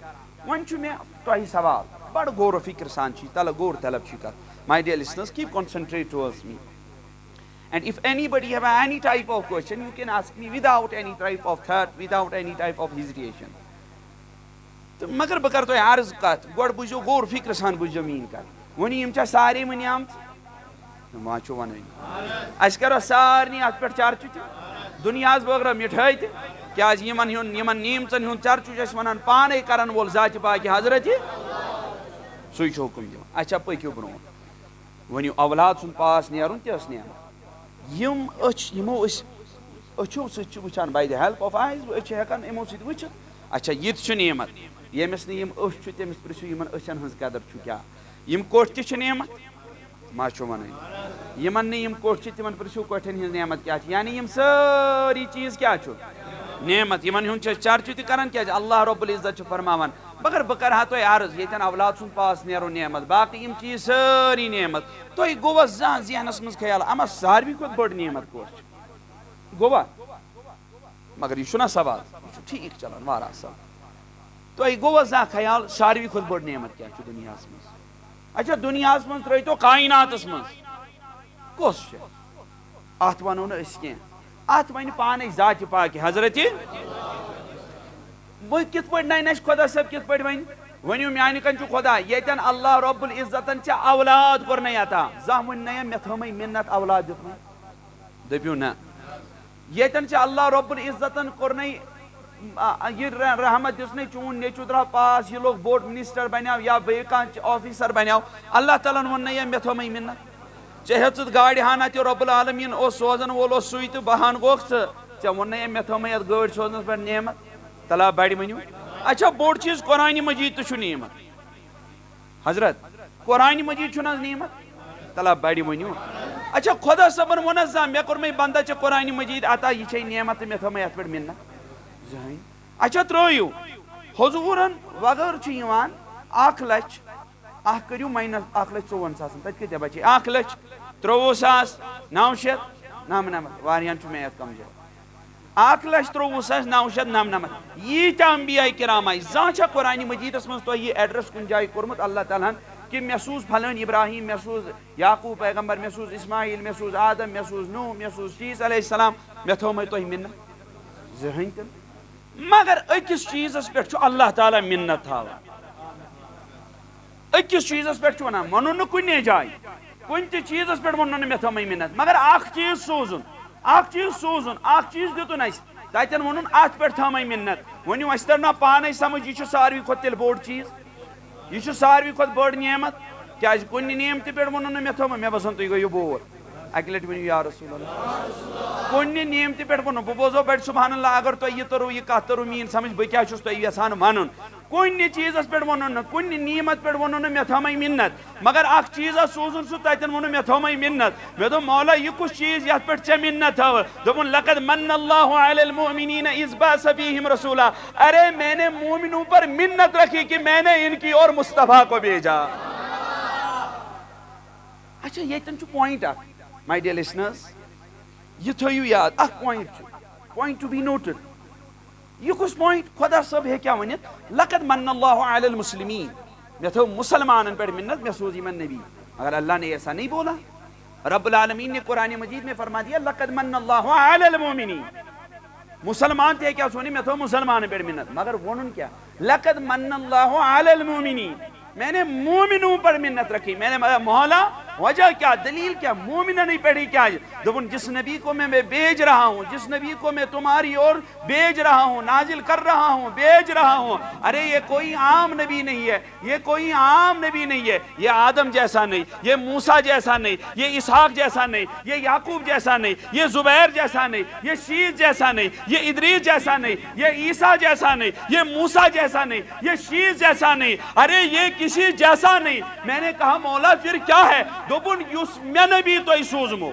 A: وۄنۍ چھُ مےٚ تۄہہِ سوال بڑٕ غور و فِکر سان چھِ غور طلب چھِ کتھ my dear listeners keep concentrate towards me and if anybody have any type of question you can ask me without any type of thought without any type of hesitation تہٕ مگر بہٕ کرٕ تۄہہِ عرض کتھ گۄڈٕ بوٗزِو غور فِکرِ سان بوٗزِو میٛٲنۍ کتھ وۄنۍ یِم چھا سارے وٕنہِ آمژٕ ما چھُ ونٲنی أسۍ کرو سارنٕے اتھ پٮ۪ٹھ چرچہِ تہِ دُنیاہس بٲگرو مِٹھٲے تہِ کیٛازِ یِمن نعمژن ہُنٛد چرچہِ چھُ أسۍ ونان پانے کرن وول ذاتِ پاکِ حضرت سُے چھُ حُکُم دِوان اچھا پٔکِو برونٛٹھ ؤنِو اولاد سُنٛد پاس نیرُن تہِ ٲس نعمت یِم أچھ یِمو أسۍ أچھو سۭتۍ وٕچھان bye the help of eyes أسۍ چھِ ہٮ۪کان یِمو سۭتۍ وٕچھِتھ اچھا یہِ تہِ چھُ نعمت ییٚمِس نہٕ یِم أچھ چھُ تٔمِس پرٛژھِو یِمن أچھن ہٕنٛز قدر چھُ کیٛاہ یِم کوٹھۍ تہِ چھِ نعمت ما چھُ وَنٕنۍ یِمن نہٕ یِم کوٹھۍ چھِ تِمن پرٛژھِو کوٹھٮ۪ن ہٕنٛز نعمت کیٛاہ چھِ یعنی یِم سٲری چیٖز کیٛاہ چھُ نعمت یِمن ہُنٛد چھِ أسۍ چرچہٕ تہِ کران کیٛازِ اللہ رۄب العزت چھُ فرماوان مگر بہٕ کرٕ ہا تۄہہِ عرض ییٚتٮ۪ن اولاد سُنٛد پاس نیرو نعمت باقٕے یِم چیٖز سٲری نعمت تۄہہِ گوٚوا زانٛہہ ذہنس منٛز خیال اما ساروی کھۄتہٕ بٔڑ نعمت کۄس چھِ گوٚوا مگر یہِ چھُنہ سوال یہِ چھُ ٹھیٖک چلان واریاہ اصل تۄہہِ گوٚوا زانٛہہ خیال ساروی کھۄتہٕ بٔڑ نعمت کیٛاہ چھُ دُنیاہس منٛز اچھا دُنیاہس منٛز ترٲیتو کایناتس منٛز کۄس چھِ اتھ ونو نہٕ أسۍ کینٛہہ اتھ ونہِ پانے ذاتِ پاکہِ حضرتِ وۄنۍ کِتھ پٲٹھۍ ننہِ اَسہِ خۄدا صٲب کِتھ پٲٹھۍ وَنہِ ؤنِو میانہِ کَنۍ چھُ خۄدا ییٚتٮ۪ن اللہ رۄب العزتن ژےٚ اولاد کوٚرنَے عطا زانٛہہ ووٚننَے مےٚ تھٲومَے مِنت اولاد دیُتمَے دٔپِو نہ ییٚتٮ۪ن ژےٚ اللہ رۄب العزتن کوٚرنَے یہِ رحمت دِژنَے چون نیٚچوٗ درٛاو پاس یہِ لوٚگ بوٚڑ مِنسٹر بنیو یا بیٚیہِ کانٛہہ آفیسر بنیو اللہ تعالیٰ ہن ووٚننَے مےٚ تھٲومَے مِنت ژےٚ ہیٚژٕتھ گاڑِ ہنا تہِ رۄب العالمیٖن اوس سوزان وول اوس سُے تہٕ بہان گوٚکھ ژےٚ ووٚننَے مےٚ تھٲومَے یتھ گٲڑۍ سوزنس پٮ۪ٹھ نعمت تلا بڑِ ؤنِو اچھا بوٚڑ چیٖز قرآنہِ مجیٖد تہِ چھُ نعمت حضرت قرآنہِ مجیٖد چھُنہٕ حظ نعمت تلا بڑِ ؤنِو اچھا خۄدا صٲبن ووٚن حظ زانٛہہ مےٚ کوٚرمَے بندا ژےٚ قرآنہِ مجیٖد عطا یہِ چھے نعمت تہٕ مےٚ تھٲومَے یتھ پٮ۪ٹھ مِنت زٕہٕنۍ اچھا ترٲیِو حضوٗرن وغٲر چھُ یِوان 1,00,000 اکھ کٔرِو ماینس 1,54,000 تتہِ کۭتیاہ بچے 1,23,999 واریاہن چھُ میتھ کمزور 1,23,999 ییٖتیاہ انبیاء کرام آیہِ زانٛہہ چھا قرآنہِ مجیٖدس منٛز تۄہہِ یہِ ایڈرس کُنہِ جایہِ کوٚرمُت اللہ تعالیٰ ہن کہ مےٚ سوٗز پھلٲنۍ ابراہیٖم مےٚ سوٗز یعقوٗب پیغمبر مےٚ سوٗز اسماعیل مےٚ سوٗز آدم مےٚ سوٗز نوح مےٚ سوٗز شیٖس علیہ السلام مےٚ تھٲومَے تۄہہِ مِنت زٕہٕنۍ تہِ مگر أکِس چیٖزس پٮ۪ٹھ چھُ اللہ تعالیٰ مِنت تھاوان أکِس چیٖزس پٮ۪ٹھ چھُ ونان ووٚنُن نہٕ کُنے جایہِ کُنہِ تہِ چیٖزس پٮ۪ٹھ ووٚنُن نہٕ مےٚ تھٲومَے مِنت مگر اکھ چیٖز سوٗزُن اکھ چیٖز دِتُن اَسہِ تتٮ۪ن ووٚنُن اتھ پٮ۪ٹھ تھٲومَے مِنت ؤنِو اَسہِ تر نا پانے سمجھ یہِ چھُ ساروی کھۄتہٕ تیٚلہِ بوٚڑ چیٖز یہِ چھُ ساروی کھۄتہٕ بٔڑ نعمت کیٛازِ کُنہِ نعمتہِ پٮ۪ٹھ ووٚنُن نہٕ مےٚ تھٲومَے مےٚ باسان تُہۍ گٔیِو بور اکہِ لٹہِ ؤنِو یا رسول اللہ کُنہِ نعمتہِ پٮ۪ٹھ ووٚنُن بہٕ بوزو بڑِ سبحان اللہ اگر تۄہہِ یہِ تٔرٕو یہِ کتھ تٔرٕو میٲنۍ سمجھ بہٕ کیٛاہ چھُس تۄہہِ یژھان ونُن کُنہِ چیٖزس پٮ۪ٹھ ووٚنُن نہٕ کُنہِ نعمت پٮ۪ٹھ ووٚنُن نہٕ مےٚ تھٲومَے مِنت مگر اکھ چیٖزا سوٗزُن سُہ تتٮ۪ن ووٚنُن مےٚ تھٲومَے مِنت مےٚ دوٚپ مولا یہِ کُس چیٖز یتھ پٮ۪ٹھ ژےٚ مِنت تھٲوٕتھ دوٚپُن لقد من اللہ علی المؤمنین اذ بعث فیہم رسولا ارے میں نے مومنوں پر منت رکھی کہ میں نے ان کی اور مصطفیٰ کو بھیجا اچھا ییٚتٮ۪ن چھُ پویِنٹ اکھ ماے ڈیئر لسنرز یہ تھٲیِو یاد اکھ پویِنٹ ٹو بی نوٹڈ یہ کُس پویِنٹ خۄدا صٲب ہیٚکہِ کیٛاہ ؤنِتھ لقد من اللہ علی المسلمین مےٚ تھٲو مُسلمانن پٮ۪ٹھ مِنت مےٚ سوٗز یِمن نبی مگر اللہ نے ایسا نہیں بولا رب العالمین نے قرآن مجید میں فرما دیا لقد من اللہ علی المؤمنین مسلمان تہِ ہیٚکہِ ہا سُہ ؤنِتھ مےٚ تھٲو مُسلمانن پٮ۪ٹھ مِنت مگر ووٚنُن کیٛاہ لقد من اللہ علی المؤمنین میں نے مومنوں پر منت رکھی میں نے مولا وجہ کیا دلیل کیا مومنہ نہیں پڑھی کیا دوپن جس نبی کو میں بھیج رہا ہوں جس نبی کو میں تمہاری اور بھیج رہا ہوں نازل کر رہا ہوں بھیج رہا ہوں ارے یہ کوئی عام نبی نہیں ہے یہ کوئی عام نبی نہیں ہے یہ آدم جیسا نہیں یہ موسیٰ جیسا نہیں یہ اسحاق جیسا نہیں یہ یعقوب جیسا نہیں یہ زبیر جیسا نہیں یہ شیس جیسا نہیں یہ ادریس جیسا نہیں یہ عیسیٰ جیسا نہیں یہ موسیٰ جیسا نہیں یہ شیس جیسا نہیں ارے یہ کسی جیسا نہیں میں نے کہا مولا پھر کیا ہے دوپن یُس مےٚ نبی تۄہہِ سوٗزمو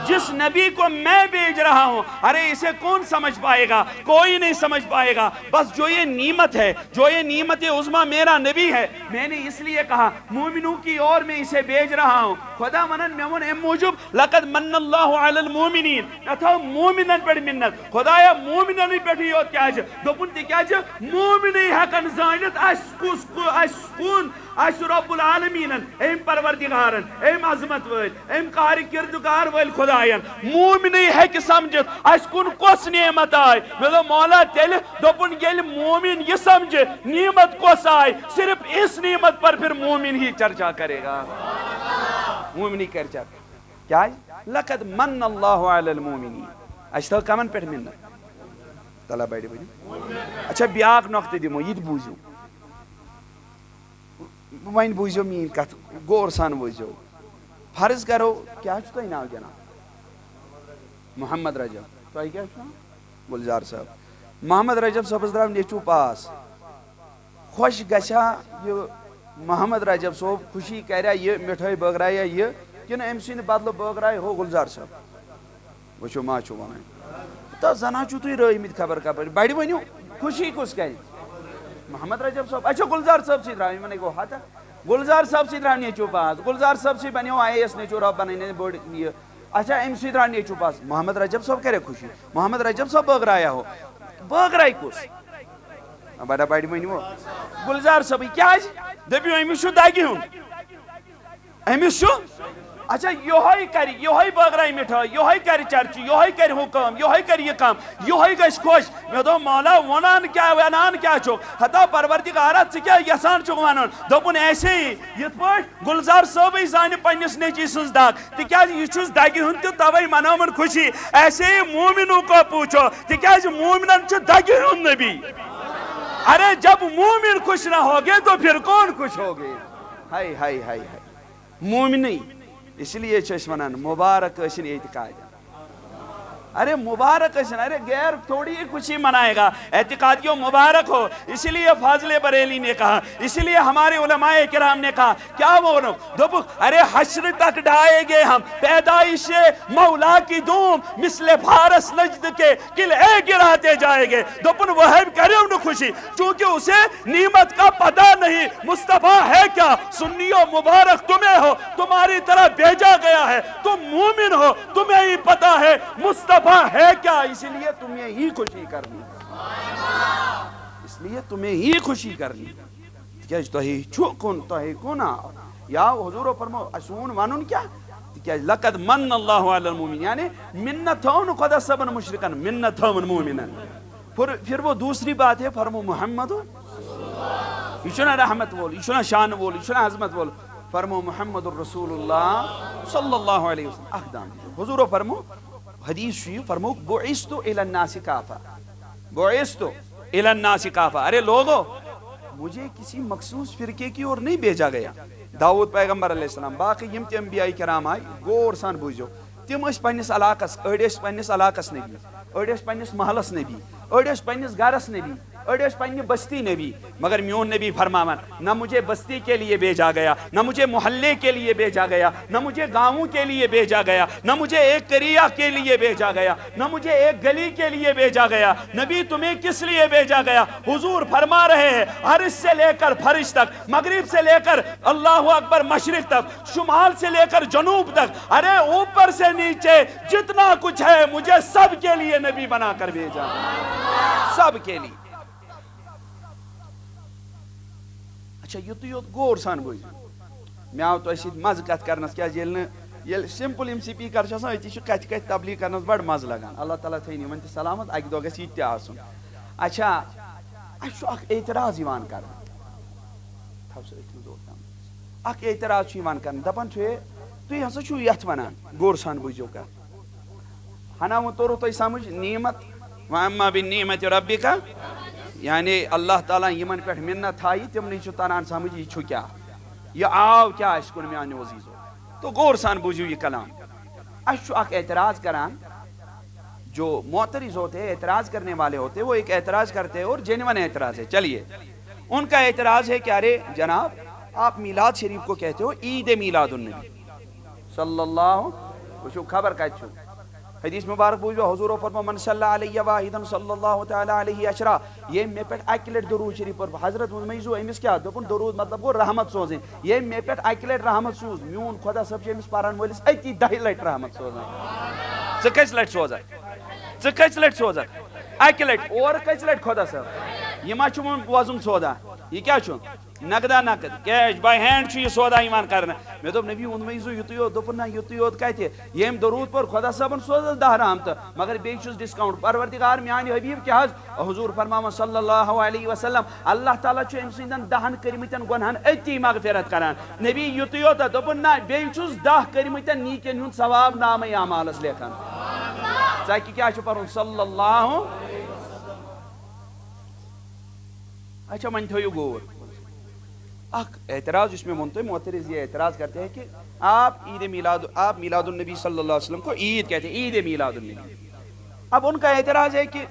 A: جس نبی کو میں بھیج رہا ہوں ارے اسے کون سمجھ پائے گا کوئی نہیں سمجھ پائے گا بس جو یہ نعمت ہے جو یہ نعمت عظمیٰ میرا نبی ہے میں نے اس لیے کہا مومنوں کی اور میں اسے بھیج رہا ہوں خدا ونن مےٚ ووٚن اَمہِ موٗجوٗب لقد من اللہ علی المؤمنین مےٚ تھٲو مومنن پٮ۪ٹھ مِنت خدایا مومننٕے پٮ۪ٹھٕے یوت کیٛازِ دوٚپُن تِکیٛازِ مومنٕے ہٮ۪کن زٲنِتھ اَسہِ کُن اَسہِ رۄب العالمیٖنن أمۍ پروردگارن أمۍ عظمت وٲلۍ أمۍ قارِ کردگار وٲلۍ خۄداین مومنٕے ہیٚکہِ سمجھِتھ اَسہِ کُن کۄس نعمت آے مےٚ دوٚپ مولا تیٚلہِ دوٚپُن ییٚلہِ مومن یہِ سمجھِ نعمت کۄس آے صرف اس نعمت پر پھر مومن ہی چرچا کرے گا مومنی کر چرچا کیٛازِ لقد من اللہ علی المؤمنین اَسہِ تھٲو کمن پٮ۪ٹھ مِنت تلا بڑِ ؤنِو اچھا بیٛاکھ نۄقطہٕ دِمو یہِ تہِ بوٗزِو وۄنۍ بوٗزِو میٛٲنۍ کتھ غور سان بوٗزِو فرض کرو کیٛاہ چھُ تۄہہِ ناو جناب محمد رجب تۄہہِ کیٛاہ چھُ گُلزار صٲب محمد رجب صٲبس درٛاو نیٚچوٗ پاس خۄش گژھیا یہِ محمد رجب صٲب خوشی کریا یہِ مِٹھٲے بٲگرایا یہِ کِنہٕ أمۍ سٕنٛدِ بدلہٕ بٲگراے ہو گُلزار صٲب وٕچھِو ما چھُو وَنان تہٕ زنان چھُو تُہۍ رٲومٕتۍ خبر کپٲرۍ بڑِ ؤنِو خوشی کُس کرِ محمد رجب صٲب اچھا گُلزار صٲب سٕے درٛاو یِمن گوٚو ہتا گُلزار صٲب سٕے درٛاو نیٚچوٗ پاس گُلزار صٲب سٕے بنیو IAS نیٚچوٗ رۄب بنٲینۍ بٔڑ یہِ اچھا أمۍ سٕے درٛاو نیٚچوٗ پاس محمد رجب صٲب کریا خوشی محمد رجب صٲب بٲگرایا ہو بٲگراے کُس بڑا بڑِ ؤنِو گُلزار صٲبٕے کیٛازِ دٔپِو أمِس چھُ دگہِ ہُنٛد أمِس چھُ اچھا یہوے کرِ یہوے بٲگراے مِٹھٲے یہوے کرِ چرچہِ یہوے کرِ ہُہ کٲم یہوے کرِ یہِ کٲم یہوے گژھِ خۄش مےٚ دوٚپ مولا وَنان کیٛاہ چھُکھ ہتا پروردِگارا ژٕ کیٛاہ یژھان چھُکھ وَنُن دوٚپُن ایسے ہی یِتھ پٲٹھۍ گُلزار صٲبٕے زانہِ پننِس نیٚچی سٕنٛز دگ تِکیٛازِ یہِ چھُس دگہِ ہُنٛد تہٕ تَوَے منٲوٕن خوشی ایسے ہی مومنوں کو پوٗچھو تِکیٛازِ مومنن چھُ دگہِ ہُنٛد نبی ارے جب مومن خوش نہ ہوگے تو پھر کون خوش ہوگے ہائے ہائے ہائے ہائے مومنٕے اس لیے چھِ أسۍ وَنان مُبارک ٲسِن اعتقاد ارے مبارک ٲسِن ارے غیر تھوڑی ہی خوشی منائے گا اعتقادیوں مبارک ہو اسی لیے فاضل بریلی نے کہا اسی لیے ہمارے علماء کرام نے کہا کیا بولو دوپک ارے حشر تک ڈھائیں گے ہم پیدائش مولا کی دوم مثل فارس نجد کے قلعے گراتے جائیں گے دوپن وہب کرے انہوں خوشی چونکہ اسے نعمت کا پتہ نہیں مصطفیٰ ہے کیا سنی و مبارک تمہیں ہو تمہاری طرح بھیجا گیا ہے تم مومن ہو تمہیں ہی پتہ ہے مصطفیٰ ہے کیا اسی لیے تمہیں ہی خوشی کرنی اس لیے تمہیں ہی خوشی کرنی کیا تہی چھوکن تہی کنا یا حضور فرمو اسون وانون کیا کیا لقد من اللہ علی المومن یعنی منت ہون خدا سبن مشرکن منت ہون مومنن پھر وہ دوسری بات ہے فرمو محمد یہ چھنا رحمت بول یہ چھنا شان بول یہ چھنا عظمت بول فرمو محمد الرسول اللہ صلی اللہ علیہ وسلم اقدام حضور فرمو حدیث شیو فرمو بعثت الی الناس کافہ بعثت الی الناس کافہ ارے لوگو مجھے کسی مخصوص فرقے کی اور نہیں بھیجا گیا داؤد پیغمبر علیہ السلام باقی یم تی انبیاء کرام آئی غور سان بوزیو تم اس پنس علاقس اڑ اس پنس علاقس نبی اڑ اس پنس محلس نبی اڑ اس پنس گھرس نبی اڑ اس پنی بستی نبی مگر میون نبی فرماون نہ مجھے بستی کے لیے بھیجا گیا نہ مجھے محلے کے لیے بھیجا گیا نہ مجھے گاؤں کے لیے بھیجا گیا نہ مجھے ایک قریہ کے لیے بھیجا گیا نہ مجھے ایک گلی کے لیے بھیجا گیا نبی تمہیں کس لیے بھیجا گیا حضور فرما رہے ہیں عرش سے لے کر فرش تک مغرب سے لے کر اللہ اکبر مشرق تک شمال سے لے کر جنوب تک ارے اوپر سے نیچے جتنا کچھ ہے مجھے سب کے لیے نبی بنا کر بھیجا سب کے لیے اچھا یوت یوت غور سان بوز مے آو تہ سۭتۍ مزٕ کتھ کرنس کیٛازِ ییٚلہِ سمپل یم سپیکر چھِ آسان أتی چھُ کتھِ کتھِ تبلیغ کرنس بڑٕ مزٕ لگان اللہ تعالیٰ تھٲیِن یِمن تہِ سلامت اکہِ دۄہ گژھِ یہِ تہِ آسُن اچھا اسہِ چھُ اکھ اعتراض یِوان کرنہٕ تھاو سا أتھۍ منٛز اور تام اکھ اعتراض چھُ یِوان کرنہٕ دپان چھُ تُہۍ ہسا چھُو یتھ ونان غور سان بوٗزِو کتھ ہنا وۄنۍ توٚروٕ تۄہہِ سمجھ نعمت وَأَمَّا بِنِعمَتِ رَبِّكَ یعنی اللہ تعالیٰ یمن پہ منت تھائی تمنٕے چھُ تران سمجھ یہ چھُ کیا یہ آو کیا اس کن میانیو عزیزو تو غور سان بوزیو یہ کلام اس چھُ اکھ اعتراض کران جو معترض ہوتے ہیں اعتراض کرنے والے ہوتے ہیں وہ ایک اعتراض کرتے ہیں اور جینون اعتراض ہے چلیے ان کا اعتراض ہے کہ ارے جناب آپ میلاد شریف کو کہتے ہو عید میلاد النبی صلی اللہ وچھو خبر کتھ چھُ حدیث مبارک بوزو حضور فرمو من صلی علیہ واحدن صلی اللہ تعالی علیہ عشرہ یہ مے پہ اکہ لٹ درود شریف پر حضرت میزو امس کیا دپن درود مطلب گو رحمت سوزن یہ مے پہ اکہ لٹ رحمت سوز میون خدا صاحب چھ امس پران ولس اتی 10 لٹ رحمت سوزن ژٕ کٔژ لٹ سوزان ژٕ کٔژ لٹ سوزان اکہ لٹ اور کٔژ لٹ خدا صاحب یہ ما چھُ وزن سودا یہ کیا چھُ نقدہ نقد کیش بائی ہینڈ چھُ یہ سودا یوان کرنا مے دوٚپ نبی ووٚن مےٚ یُتُے یوت دوٚپُن نہ یُتُے یوت کتہِ ییٚمۍ درود پر خدا صٲبن سوزس 10 رحمتہٕ مگر بیٚیہِ چھُس ڈسکاؤنٹ پروردگار میانہِ حبیب کیٛاہ حظ حضور فرماوان صلی اللہ علیہ وسلم اللہ تعالیٰ چھُ أمۍ سٕنٛدٮ۪ن 10 کٔرمٕتٮ۪ن گۄنہن أتی مغفرت کران نبی یُتُے یوت دوٚپُن نہ بیٚیہِ چھُس 10 کٔرمٕتٮ۪ن نیٖکٮ۪ن ہُنٛد ثواب نامے اعمالس لیکھان ژکہِ کیٛاہ چھُ پرُن صلی اللہ اچھا وۄنۍ تھٲیِو غور اعتراض اس میں منتو معترض یہ اعتراض کرتے ہیں کہ آپ میلاد النبی صلی اللہ علیہ وسلم کو عید کہتے ہیں، عید میلاد النبی۔ اب ان کا اعتراض ہے کہ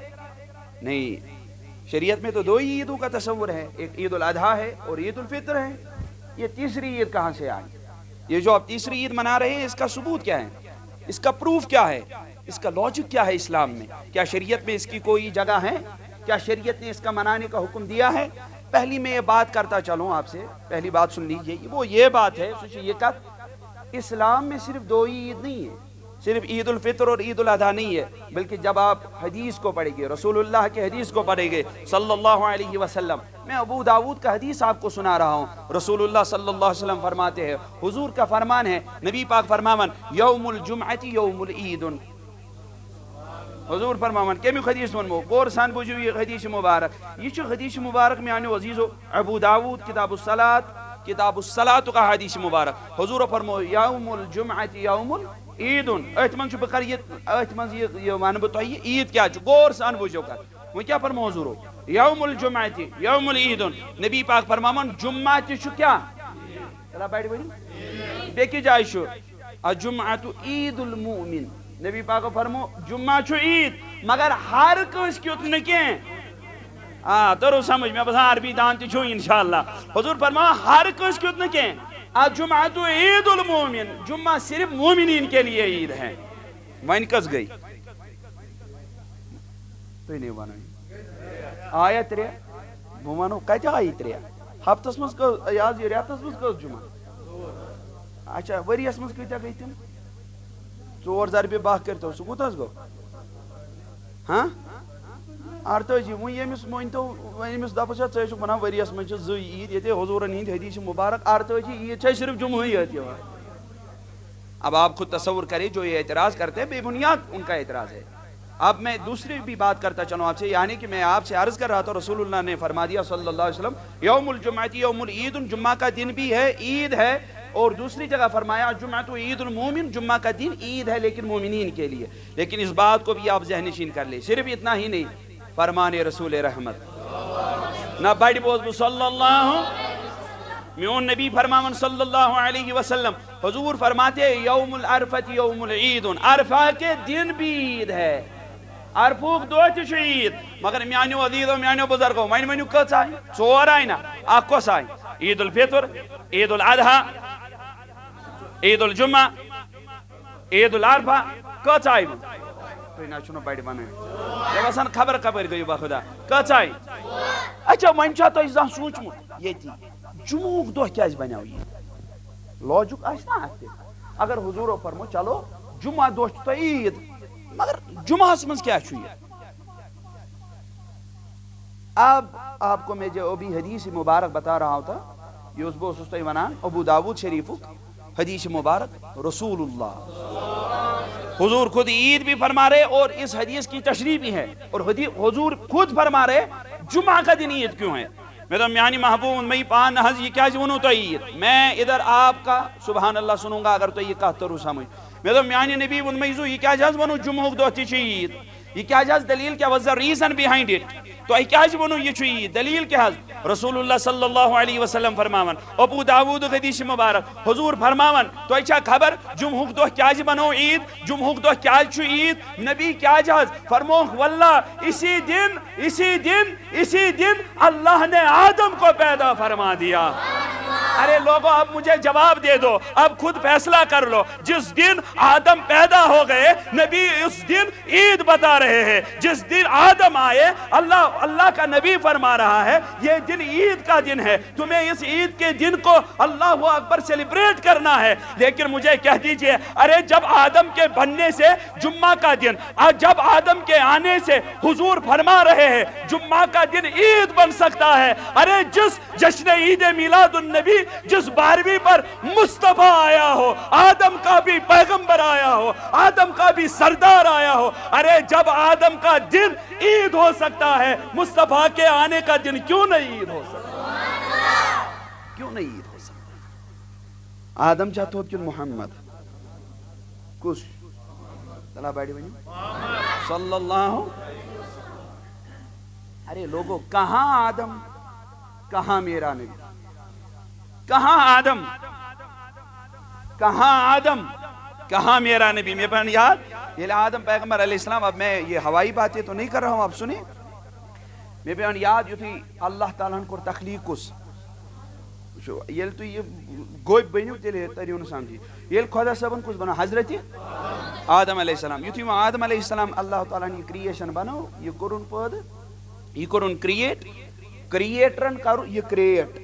A: نہیں، شریعت میں تو دو ہی عیدوں کا تصور ہے، ایک عید الاضحیٰ ہے اور عید الفطر ہے، یہ تیسری عید کہاں سے آئی؟ یہ جو آپ تیسری عید منا رہے ہیں اس کا ثبوت کیا ہے؟ اس کا پروف کیا ہے؟ اس کا لاجک کیا ہے اسلام میں؟ کیا شریعت میں اس کی کوئی جگہ ہے؟ کیا شریعت نے اس کا منانے کا حکم دیا ہے؟ پہلی میں یہ بات کرتا چلوں آپ سے، پہلی بات سن لیجئے، وہ یہ بات ہے یہ کہ اسلام میں صرف دو ہی عید نہیں ہے، صرف عید الفطر اور عید الاضحیٰ نہیں ہے، بلکہ جب آپ حدیث کو پڑھیں گے، رسول اللہ کے حدیث کو پڑھیں گے صلی اللہ علیہ وسلم، میں ابو داود کا حدیث آپ کو سنا رہا ہوں، رسول اللہ صلی اللہ علیہ وسلم فرماتے ہیں، حضور کا فرمان ہے، نبی پاک فرماون یوم الجمعۃ یوم العید، حضور فرماون کمی حدیث ونمو غور سان بوجھو یہ حدیث مبارک، یہ چھو حدیث مبارک میں آنے عزیزو ابو داود کتاب الصلاة کا حدیث مبارک، حضور فرمو یوم الجمعۃ یوم العید، اتمن چھو بقریت اتمن یہ مانبو تو یہ عید کیا چھو غور سان بوجھو کر، وہ کیا فرمو حضورو یوم الجمعۃ یوم العید، نبی پاک فرماون جمعہ چھو کیا؟ چلا بیٹھ بڑی بیکی جائے چھو الجمعۃ عید المؤمن، نبی پاک فرمو جمعہ چھو عید مگر ہر کس کیوت نکیں، ترو سمجھ میں بس عربی دانتی چھو انشاءاللہ، حضور فرمو ہر کس کیوت نکیں، الجمعۃ عید المؤمن، جمعہ صرف مومنین کے لیے عید ہے، وائن کس گئی تو ہی نہیں بنائی آیا ترے بمانو کہتے آئی ترے ہفتس مز کس یاد یہ ریتس مز کس جمعہ، اچھا وریس مز کہتے گئی تم 4000 کرتو سو کوتاز گو ہاں ارتجی وہ یمس مونتو یمس دپس ژے بنا وریس من ز عید یہ حضورن ہند حدیث مبارک ارتجی عید چھ صرف جمعہ ہی۔ اب آپ خود تصور کریں جو یہ اعتراض کرتے ہیں بے بنیاد ان کا اعتراض ہے۔ اب میں دوسری بھی بات کرتا چلوں آپ سے، یعنی کہ میں آپ سے عرض کر رہا تھا رسول اللہ نے فرما دیا صلی اللہ علیہ وسلم یوم الجمعۃ یوم العید، جمعہ کا دن بھی ہے عید ہے، اور دوسری جگہ فرمایا جمعۃ عید المومن، جمعہ کا دن عید ہے لیکن مومنین کے لیے، لیکن اس بات کو بھی آپ ذہن نشین کر لیں، صرف اتنا ہی نہیں، فرمان رسول رحمت نہ بڑی بوز صلی اللہ میون نبی فرماون صلی اللہ علیہ وسلم، حضور فرماتے یوم العرفۃ یوم العید، عرفہ کے دن بھی عید ہے، عرفوک دو تہ عید، مگر میانیو عزیزو میانیو بزرگو وین ونیو کچھ آئی ژور آئی نا اکھ کس آئی، عید الفطر، عید الاضحیٰ، عید الجمعہ، عید العرفہ، کچھ آئی تو نا چھنو بڑی بنائیں جب آسان خبر گئی بخدا کچھ آئی۔ اچھا وین چھا تو زان سوچمت یہ تھی جمعہ دو کیا بناو یہ لاجک آسنا آتے، اگر حضور فرمو چلو جمعہ دو تو عید مگر جمعہ اسمنز کیا چھو یہ؟ اب آپ کو میں جو ابھی حدیث مبارک بتا رہا ہوتا یہ اس بو سستے ونان ابو داود شریف حدیث مبارک رسول اللہ حضور خود عید بھی فرما رہے اور اس حدیث کی تشریح بھی ہے، اور حضور خود فرما رہے جمعہ کا دن عید کیوں ہے؟ میں تو میانی محبوب میں پان نحض یہ کیا جونو تو عید، میں ادھر آپ کا سبحان اللہ سنوں گا اگر تو یہ کہتا رو سمجھ، میں تو میانی نبی ان میں یہ کیا جاز ونو جمعہ دو تھی عید، یہ کیا جاز دلیل کیا was the reason behind it، تو ای کیا ونو یہ چھوئی دلیل کیا حض رسول اللہ صلی اللہ علیہ وسلم فرماون ابو داود حدیث مبارک حضور فرماون تو ای چھا خبر جمعہ دو کیا بنو عید، جمعہ دو کیا چھو عید، نبی کیا جاز فرمو واللہ اسی دن اللہ نے آدم کو پیدا فرما دیا۔ ارے لوگوں اب مجھے جواب دے دو، اب خود فیصلہ کر لو، جس دن آدم پیدا ہو گئے نبی اس دن عید بتا رہے ہیں، جس دن آدم آئے اللہ کا نبی فرما رہا ہے یہ دن عید کا دن ہے، تمہیں اس عید کے دن کو اللہ اکبر سیلیبریٹ کرنا ہے، لیکن مجھے کہہ دیجئے ارے جب آدم کے بننے سے جمعہ کا دن، جب آدم کے آنے سے حضور فرما رہے ہیں جمعہ کا دن عید بن سکتا ہے، ارے جس جشن عید میلاد النبی جس 12ویں پر مصطفیٰ آیا ہو، آدم کا بھی پیغمبر آیا ہو، آدم کا بھی سردار آیا ہو، ارے جب آدم کا دن عید ہو سکتا ہے مصطفیٰ کے آنے کا دن کیوں نہیں عید ہو سکتا؟ کیوں نہیں عید ہو سکتا؟ آدم چاہتا ہو کیوں محمد کچھ چلا بیٹھی بنی صلی اللہ، ارے لوگوں کہاں آدم کہاں میرا نبی، کہاں آدم، کہاں آدم، کہاں میرا نبی؟ میں پہن یاد یہ آدم پیغمبر علیہ السلام، اب میں یہ ہوائی باتیں تو نہیں کر رہا ہوں، آپ سنیں، میں پہن یاد یتھی اللہ تعالیٰ کو تخلیق اس یل تو یہ گوب بنیو تیلے تریون سمجھی یل خدا صاحبن کس بنا حضرت آدم علیہ السلام، یتھی وہ آدم علیہ السلام اللہ تعالیٰ نے کریشن بنو یہ کرن پد یہ کرن کریٹ کریٹرن کرو یہ کریٹ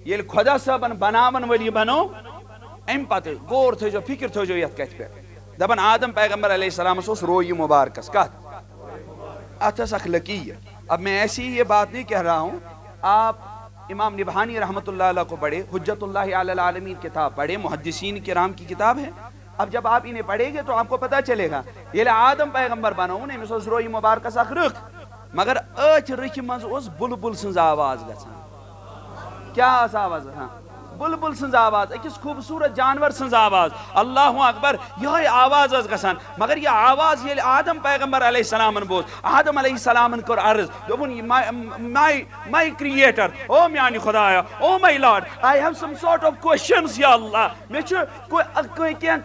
A: یل خدا صاحبن بناون ولی بنو ام پتہ غور تھو فکر تھو یت کت پہ دپان آدم پیغمبر علیہ السلام اس روی مبارکس کت ات اخ لکیر۔ اب میں ایسی یہ بات نہیں کہہ رہا ہوں، آپ امام نبہانی رحمۃ اللہ علیہ کو پڑھے، حجت اللہ علی العالمین کتاب پڑھے، محدثین کرام کی کتاب ہے، اب جب آپ انہیں پڑھیں گے تو آپ کو پتہ چلے گا یہ آدم پیغمبر بنو نے مسوس روی مبارکس اخ رخ مگر اچ رخ مز اس بلبل سنز آواز گژھان، کیا آواز؟ ہاں بلبل سنز آواز، اکس خوبصورت جانور سنز آواز، اللہ اکبر یہ آواز گژھان، مگر یہ آواز یہ آدم پیغمبر علیہ السلام بوز، آدم علیہ السلام کر عرض دوپن مائی کریٹر، او میانی خدایا، oh my lord, I have some sort of questions یا اللہ، میں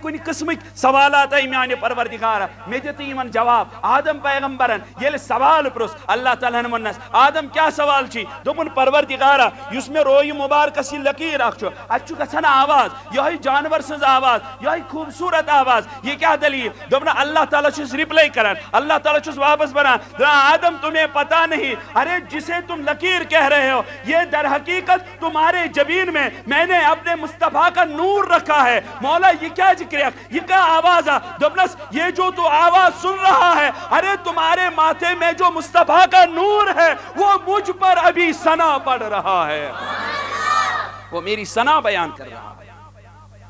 A: کن قسمک سوالات آئی میانی پروردگارا، میں دیتی ایمن جواب۔ آدم پیغمبرن یہ سوال پرس اللہ تعالیٰ ونس آدم کیا سوال چی دوپن پروردگارا یس میں روی مبارکس یہ لکیر اخ اچھو گژھان آواز یہ جانور سنز آواز یہ خوبصورت آواز یہ کیا دلیل دوپن اللہ تعالیٰ چھس رپلائی کران اللہ تعالیٰ چھس واپس بنان آدم تمہیں پتہ نہیں ارے جسے تم لکیر کہہ رہے ہو یہ در حقیقت تمہارے جبین میں نے اپنے مصطفیٰ کا نور رکھا ہے۔ مولا یہ کیا ذکر ہے یہ کیا آواز ہے دوپنس یہ جو تو آواز سن رہا ہے ارے تمہارے ماتھے میں جو مصطفیٰ کا نور ہے وہ مجھ پر ابھی ثنا پڑ رہا ہے، وہ میری ثنا بیان کر رہا ہے،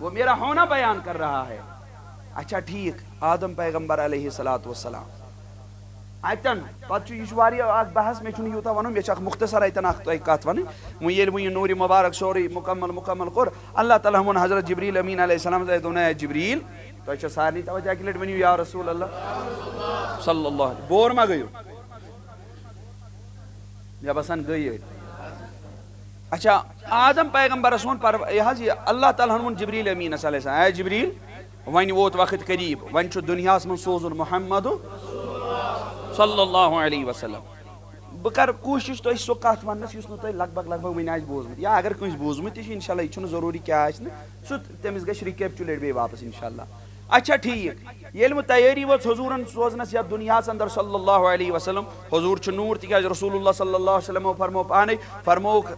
A: وہ میرا ہونا بیان کر رہا ہے۔ اچھا ٹھیک آدم پیغمبر علیہ السلام اتن پتہ یہ واریاہ بحث میں چھن یوتا ونن میں مختصر اتن اخ کت ون وہ نور مبارک سوری مکمل کور اللہ تعالیٰ ون حضرت جبریل امین علیہ السلام دون جبریل تہ سارے توجہ اکہ لٹ ونیو یا رسول اللہ صلی اللہ علیہ بور ما گیو یا بسان گئی۔ اچھا آدم پیغمبر سون پر یہ اللہ تعالیٰ ون جبریل امین علیہ السلام اے جبریل ون ووت وقت قریب ون دنیا من سوزن محمد صلی اللہ علیہ وسلم بہ کر کوشش تہ سو کت ونس اس تہ لگ بھگ ون آس بوزمت یا اگر کنس بوزمت تہ انشاء اللہ یہ ضروری کیا سہ تمس گژھِ رِکیپچولیٹ بیٚیہِ واپس انشاء اللہ۔ اچھا ٹھیک ییٚلہِ وۄنۍ تیٲری وٲژ حضوٗرن سوزنس یتھ دُنیاہس اندر صلی اللہ علیہ وسلم حضوٗر چھُ نوٗر تِکیٛازِ رسول اللہ صلی اللہ علیہ وسلم فرمو پانے فرموک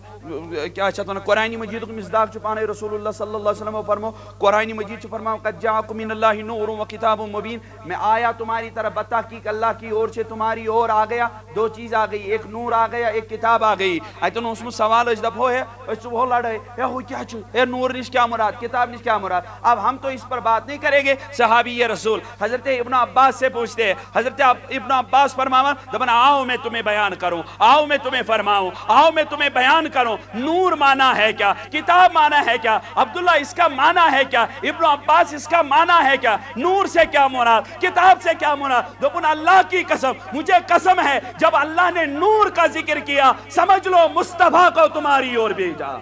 A: کیا چھِ اتھ ونان قرآنِ مجیدُک مصداق چھُ پانے رسول اللہ صلی اللہ علیہ وسلم فرمو قرآنِ مجید چھُ فرماؤ قد جاءکم من اللہ نور و کتاب مبین میں آیا تمہاری طرف بتحقیق اللہ کی اور سے تمہاری اور آ گیا دو چیز آ گئی ایک نور آ گیا ایک کتاب آ گئی اتن اوسمُت سوال أسۍ دپہو ہے أسۍ وہ لڑٲے ہے ہُہ کیٛاہ چھُ ہے نور نش کیا مراد کتاب نش کیا مراد اب ہم تو اس پر بات نہیں کریں گے۔ صحابی رسول حضرت ابن عباس سے پوچھتے ہیں حضرت ابن عباس فرماون دپن آؤ میں تمہیں بیان کروں آؤ میں تمہیں فرماؤں آؤ میں تمہیں بیان کروں نور معنی ہے کیا کتاب معنی ہے کیا عبداللہ اس کا معنی ہے کیا ابن عباس اس کا معنی ہے کیا نور سے کیا مراد کتاب سے کیا مراد دپن اللہ کی قسم مجھے قسم ہے جب اللہ نے نور کا ذکر کیا سمجھ لو مصطفیٰ کو تمہاری اور بھیجا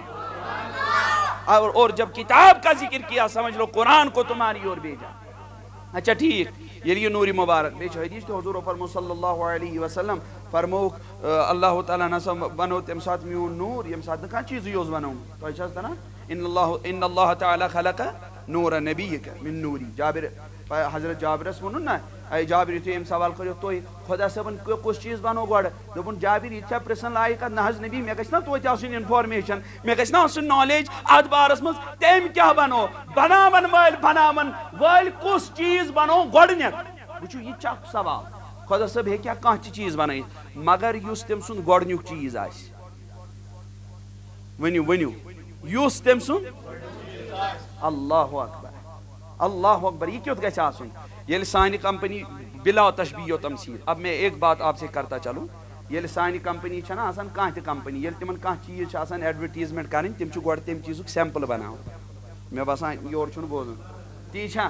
A: اور جب کتاب کا ذکر کیا سمجھ لو قرآن کو تمہاری اور بھیجا۔ اچھا ٹھیک یہ نوری مبارک بیچ حدیث تو حضور فرمو صلی اللہ علیہ وسلم فرمو اللہ تعالیٰ نسا بنو تم سات میون نور یم سات کان چیز یوز بنو تو چھس نا ان اللہ تعالیٰ خلق نور نبیک من نوری جابر حضرت جابرس ونن نا اے جابر تو یم سوال کرو تو خدا صاحبن کس چیز بنو گوڑ دپن جابر یہ پرسن لائق نہ نبی مے گژھِ نا توتہِ آسٕنۍ انفارمیشن مے گژھِ نا آسٕنۍ نالیج اتھ بارس منٛز تٔمۍ کیٛاہ بنو بناون وٲلۍ کُس چیز بنو گۄڈٕنیتھ وٕچھو یہِ تہِ چھُ اکھ سوال خدا صٲب ہیٚکیٛاہ کانٛہہ تہِ چیز بنٲیِتھ مگر یُس تٔمۍ سُنٛد گۄڈٕنیُک چیز آسہِ ؤنِو یُس تٔمۍ سُنٛد اللہ اکبر اللہ اکبر یہ کیُتھ گژھِ آسُن ییٚلہِ سانہِ کمپنی بلا تشبیہ و تمثیل اب میں ایک بات آپ سے کرتا چلوں ییٚلہِ سانہِ کمپنی چھنا آسان کانٛہہ تہِ کمپنی ییٚلہِ تِمن کانٛہہ چیز چھُ آسان ایڈورٹیزمنٹ کرٕنۍ تِم چھِ گۄڈٕ تمہِ چیزُک سیمپل بناوان مےٚ باسان یورٕ چھُنہٕ بوزُن تی چھا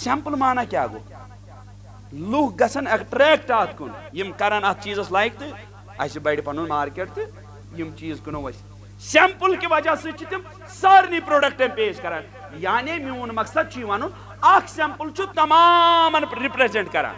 A: سیمپل مانا کیٛاہ گوٚو لُکھ گژھن اٹریکٹ اتھ کُن یم کرن اتھ چیزس لایک تہٕ اسہِ بڑِ پنُن مارکیٹ تہٕ یم چیز کٕنو أسۍ سیمپل کی وجہ سے تم سارنی پروڈکٹن پیش کران. یعنی میون مقصد چھ ون اخ سیمپل چھ تمام ریپریزنٹ کران,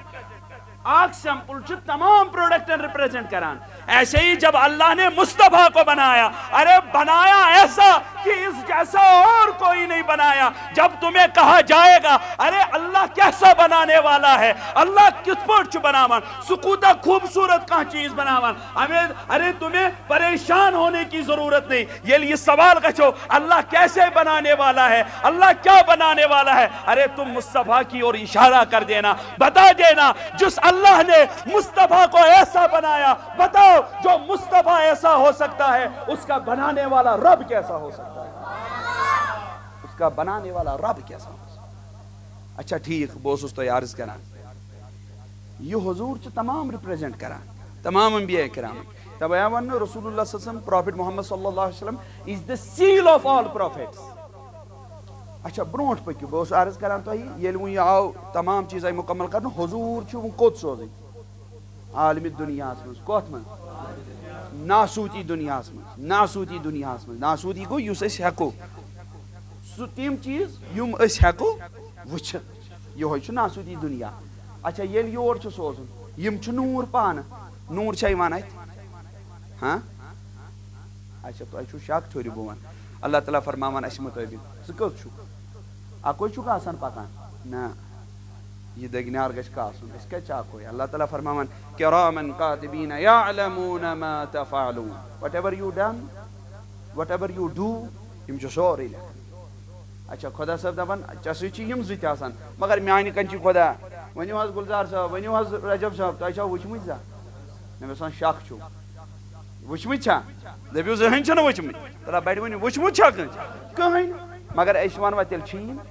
A: اخ سیمپل چھ تمام پروڈکٹن ریپریزنٹ کران. ایسے ہی جب اللہ نے مصطفیٰ کو بنایا, ارے بنایا ایسا کہ اس جیسا اور کوئی نہیں بنایا. جب تمہیں کہا جائے گا ارے اللہ کیسا بنانے والا ہے, اللہ کس پٹ چھ بناوان, سکوتا خوبصورت کہاں چیز بناوان, ارے تمہیں پریشان ہونے کی ضرورت نہیں. یہ سوال گچھو اللہ کیسے بنانے والا ہے, اللہ کیا بنانے والا ہے, ارے تم مصطفیٰ کی اور اشارہ کر دینا, بتا دینا جس اللہ نے مصطفیٰ کو ایسا بنایا, بتاؤ جو مصطفیٰ ایسا ہو سکتا ہے اس کا بنانے والا رب کیسا ہو سکتا ہے, اس کا بنانے والا رب کیسا ہو سکتا ہے. اچھا ٹھیک, بوسوس تو عرض کران یہ حضور چھ تمام ریپریزنٹ کران, تمام انبیاء کرام. تب ون رسول اللہ صلی اللہ علیہ وسلم, پروفیٹ محمد صلی اللہ علیہ وسلم از the seal of all prophets. اچھا برونٹ پکیو, بہت عرض کران تو یل وہ یہ آو تمام چیز آئی مکمل کرنا, حضور چھ وہ کوت سوزی عالم دنیا من, کوت من ناسوتی دنیا من, ناسوتی دنیا من. ناسوتی گو یس اس ہیکو, سو تیم چیز یم اس ہیکو وچھت, یہ چھ ناسوتی دنیا. اچھا یل یور چھ سوزن یم چھ نور پان, نور چھ ایوان ات ہاں. اچھا تو چھو شک ٹھوری بوان, اللہ تعالیٰ فرماوان اس مطابق ژٕ کٔژ چھُکھ, اکوے چھُکھ آسان پکان, نہ یہ دگنیار گژھِ کاسُن, أسۍ کتہِ چھِ اکوے. اللہ تعالیٰ فرماوان کِرامن کاتبین یعلمون ما تفعلون, whatever you done, whatever you do, M چھِ سورُے لیکھان. اچھا خدا صٲب دپان ژےٚ سۭتۍ چھِ یم زٕ تہِ آسان, مگر میانہِ کَنہِ چھِ خدا. ؤنِو حظ گُلزار صٲب, ؤنِو حظ رجب صٲب, تۄہہِ چھا وٕچھمٕتۍ زانٛہہ؟ مےٚ باسان شک چھُ, وٕچھمٕتۍ چھا؟ دٔپِو زٕہٕنۍ چھِنہٕ وٕچھمٕتۍ. ترٛا بڑِ ؤنِو وٕچھمُت چھا کٲنٛسہِ؟ کٕہٕنۍ. مگر أسۍ وَنوا تیٚلہِ چھِیی نہٕ.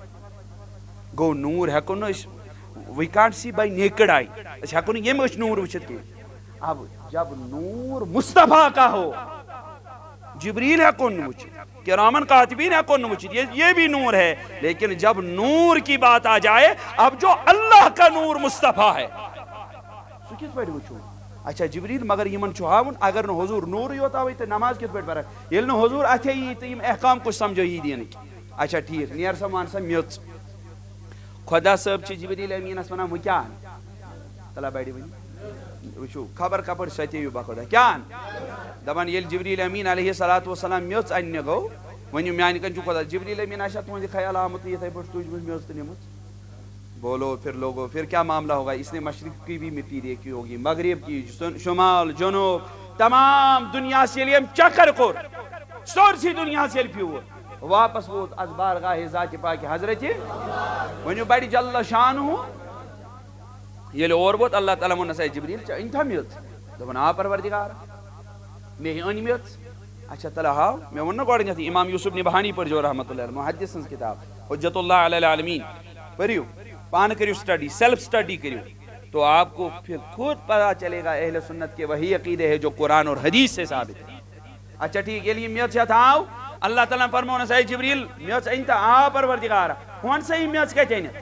A: گوٚو نوٗر ہٮ۪کو نہٕ أسۍ, we can't see by naked eye, أسۍ ہٮ۪کو نہٕ ییٚمہِ أچھ نوٗر وٕچھِتھ کینٛہہ. اب جب نور مصطفیٰ کا ہو, جبریل ہٮ۪کون نہٕ وٕچھِتھ, کرامن کاتبین ہٮ۪کون نہٕ وٕچھِتھ, یہ بھی نور ہے. لیکن جب نور کی بات آ جائے, اب جو اللہ کا نور مصطفیٰ ہے سُہ کِتھ پٲٹھۍ وٕچھو. اچھا جبریل مگر یمن چھُ ہاوُن اگر نہٕ حضور نورٕے یوت آوٕے تہٕ نماز کِتھ پٲٹھۍ پرکھ, ییٚلہِ نہٕ حضور اَتھے یی تہٕ یِم احکام کُس سمجھو یی دِنٕکۍ. اچھا ٹھیٖک, نیر سا مان سا میٚژ, خۄدا صٲب چھِ جبریل امیٖنس ونان وۄنۍ کیٛاہ اَن, تلا بڑِ وۄنۍ وٕچھو خبر کپٲرۍ سَتییو بخۄدا کیٛاہ اَن. دپان ییٚلہِ جبریل امین علیہ صلاتُ وسلام میٚژ اننہِ گوٚو, ؤنِو میانہِ کَنہِ چھُ خۄدا. جبریل امین آسیا تُہنٛدِ خیال آمُت تہٕ یِتھٕے پٲٹھۍ تُجمٕژ میٚژ تہٕ نِمٕژ. بولو پھر لوگو, پھر کیا معاملہ ہوگا. اس نے مشرق کی بھی مٹی دیکھی ہوگی, مغرب کی, شمال جنوب, تمام دنیا سے ییٚلہِ أمۍ چکر کوٚر, سورسی دنیا سے ییٚلہِ پھیوٗر, واپس ووت از بارگاہ ذاتِ پاکہِ حضرتِ, ؤنِو بڑِ جل شانہ. ییٚلہِ اور ووت اللہ تعالیٰ ووٚننس اے جبریل ژےٚ أنۍ تھا میٚژ, دوٚپُن آ پروردگار مےٚ أنۍ میٚژ. اچھا تلا ہاو, مےٚ ووٚن نہ گۄڈٕنیتھٕے امام یوسف نبہانی پٔرزیو رحمتہ اللہ محدث سٕنٛز کِتاب حجت اللہ علی العالمین, پٔرِو پانہٕ کٔرِو سٹڈی, سیلف سٹڈی کٔرِو, تو آپ کو پھر خود پتا چلے گا اہل سنت کے وہی عقیدے ہے جو قرآن اور حدیث سے ثابت ہے. اچھا ٹھیک, ییٚلہِ یہِ میٚژ ہٮ۪تھ آو, اللہ تعالیٰ فرمونس اے جبریل میٚژ أنۍ تا, آ پروردگارا, وَن سا یہِ میٚژ کتہِ أنِتھ.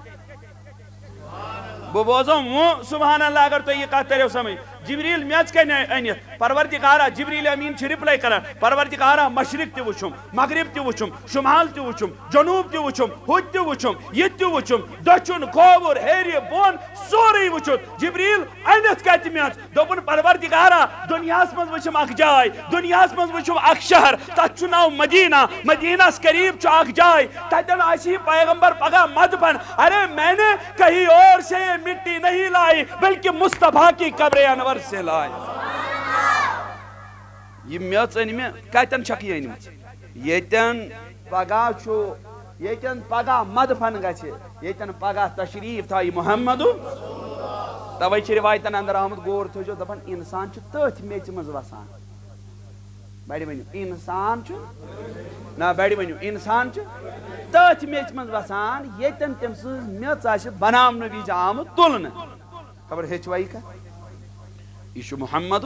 A: بہٕ بوزو وۄنۍ سبحان اللہ اگر تۄہہِ یہِ کتھ تریو سمجھ. جبریل میٚژ کتہِ أنِتھ, پروردگارا جبریل امین چھِ رِپلاے کران, پروردگارا مشرق تہِ وٕچھُم, مغرب تہِ وٕچھُم, شمال تہِ وٕچھُم, جنوب تہِ وٕچھُم, ہُتہِ تہِ وٕچھُم, یِتہِ تہِ وٕچھُم, دٔچھُن کھووُر ہیٚرِ بۄن سورُے وٕچھُتھ. جبریل أنِتھ کتہِ میٚژ, دوٚپُن پروردگارا دُنیاہس منٛز وٕچھُم اکھ جاے, دُنیاہس منٛز وٕچھُم اکھ شہر, تتھ چھُ ناو مدینہ, مدینس قریب چھُ اکھ جاے, تتٮ۪ن آسہِ یہِ پیغمبر پگاہ مدفن. ارے میں نے کہیں اور سے یہ مٹی نہیں لائی بلکہ مصطفیٰ کی قبر انور سے لائی. یہ میٚژ أنۍ مےٚ, کتٮ۪ن چھکھ یہِ أنمٕژ, ییٚتٮ۪ن پگاہ چھُ, ییٚتٮ۪ن پگاہ مدفن گژھِ, ییٚتٮ۪ن پگاہ تشریف تھایہِ محمد. توے چھِ رِوایتن اندر آمُت, غور تھٲیزیو, دپان انسان چھُ تٔتھۍ میٚژِ منٛز وسان. بڑِ ؤنِو انسان چھُ, نہ بڑِ ؤنِو انسان چھُ تٔتھۍ میٚژِ منٛز وسان ییٚتٮ۪ن تٔمۍ سٕنٛز میٚژ آسہِ بناونہٕ وِزِ آمُت تُلنہٕ. خبر ہیٚچھوا یہِ کتھ, یہِ چھُ محمد.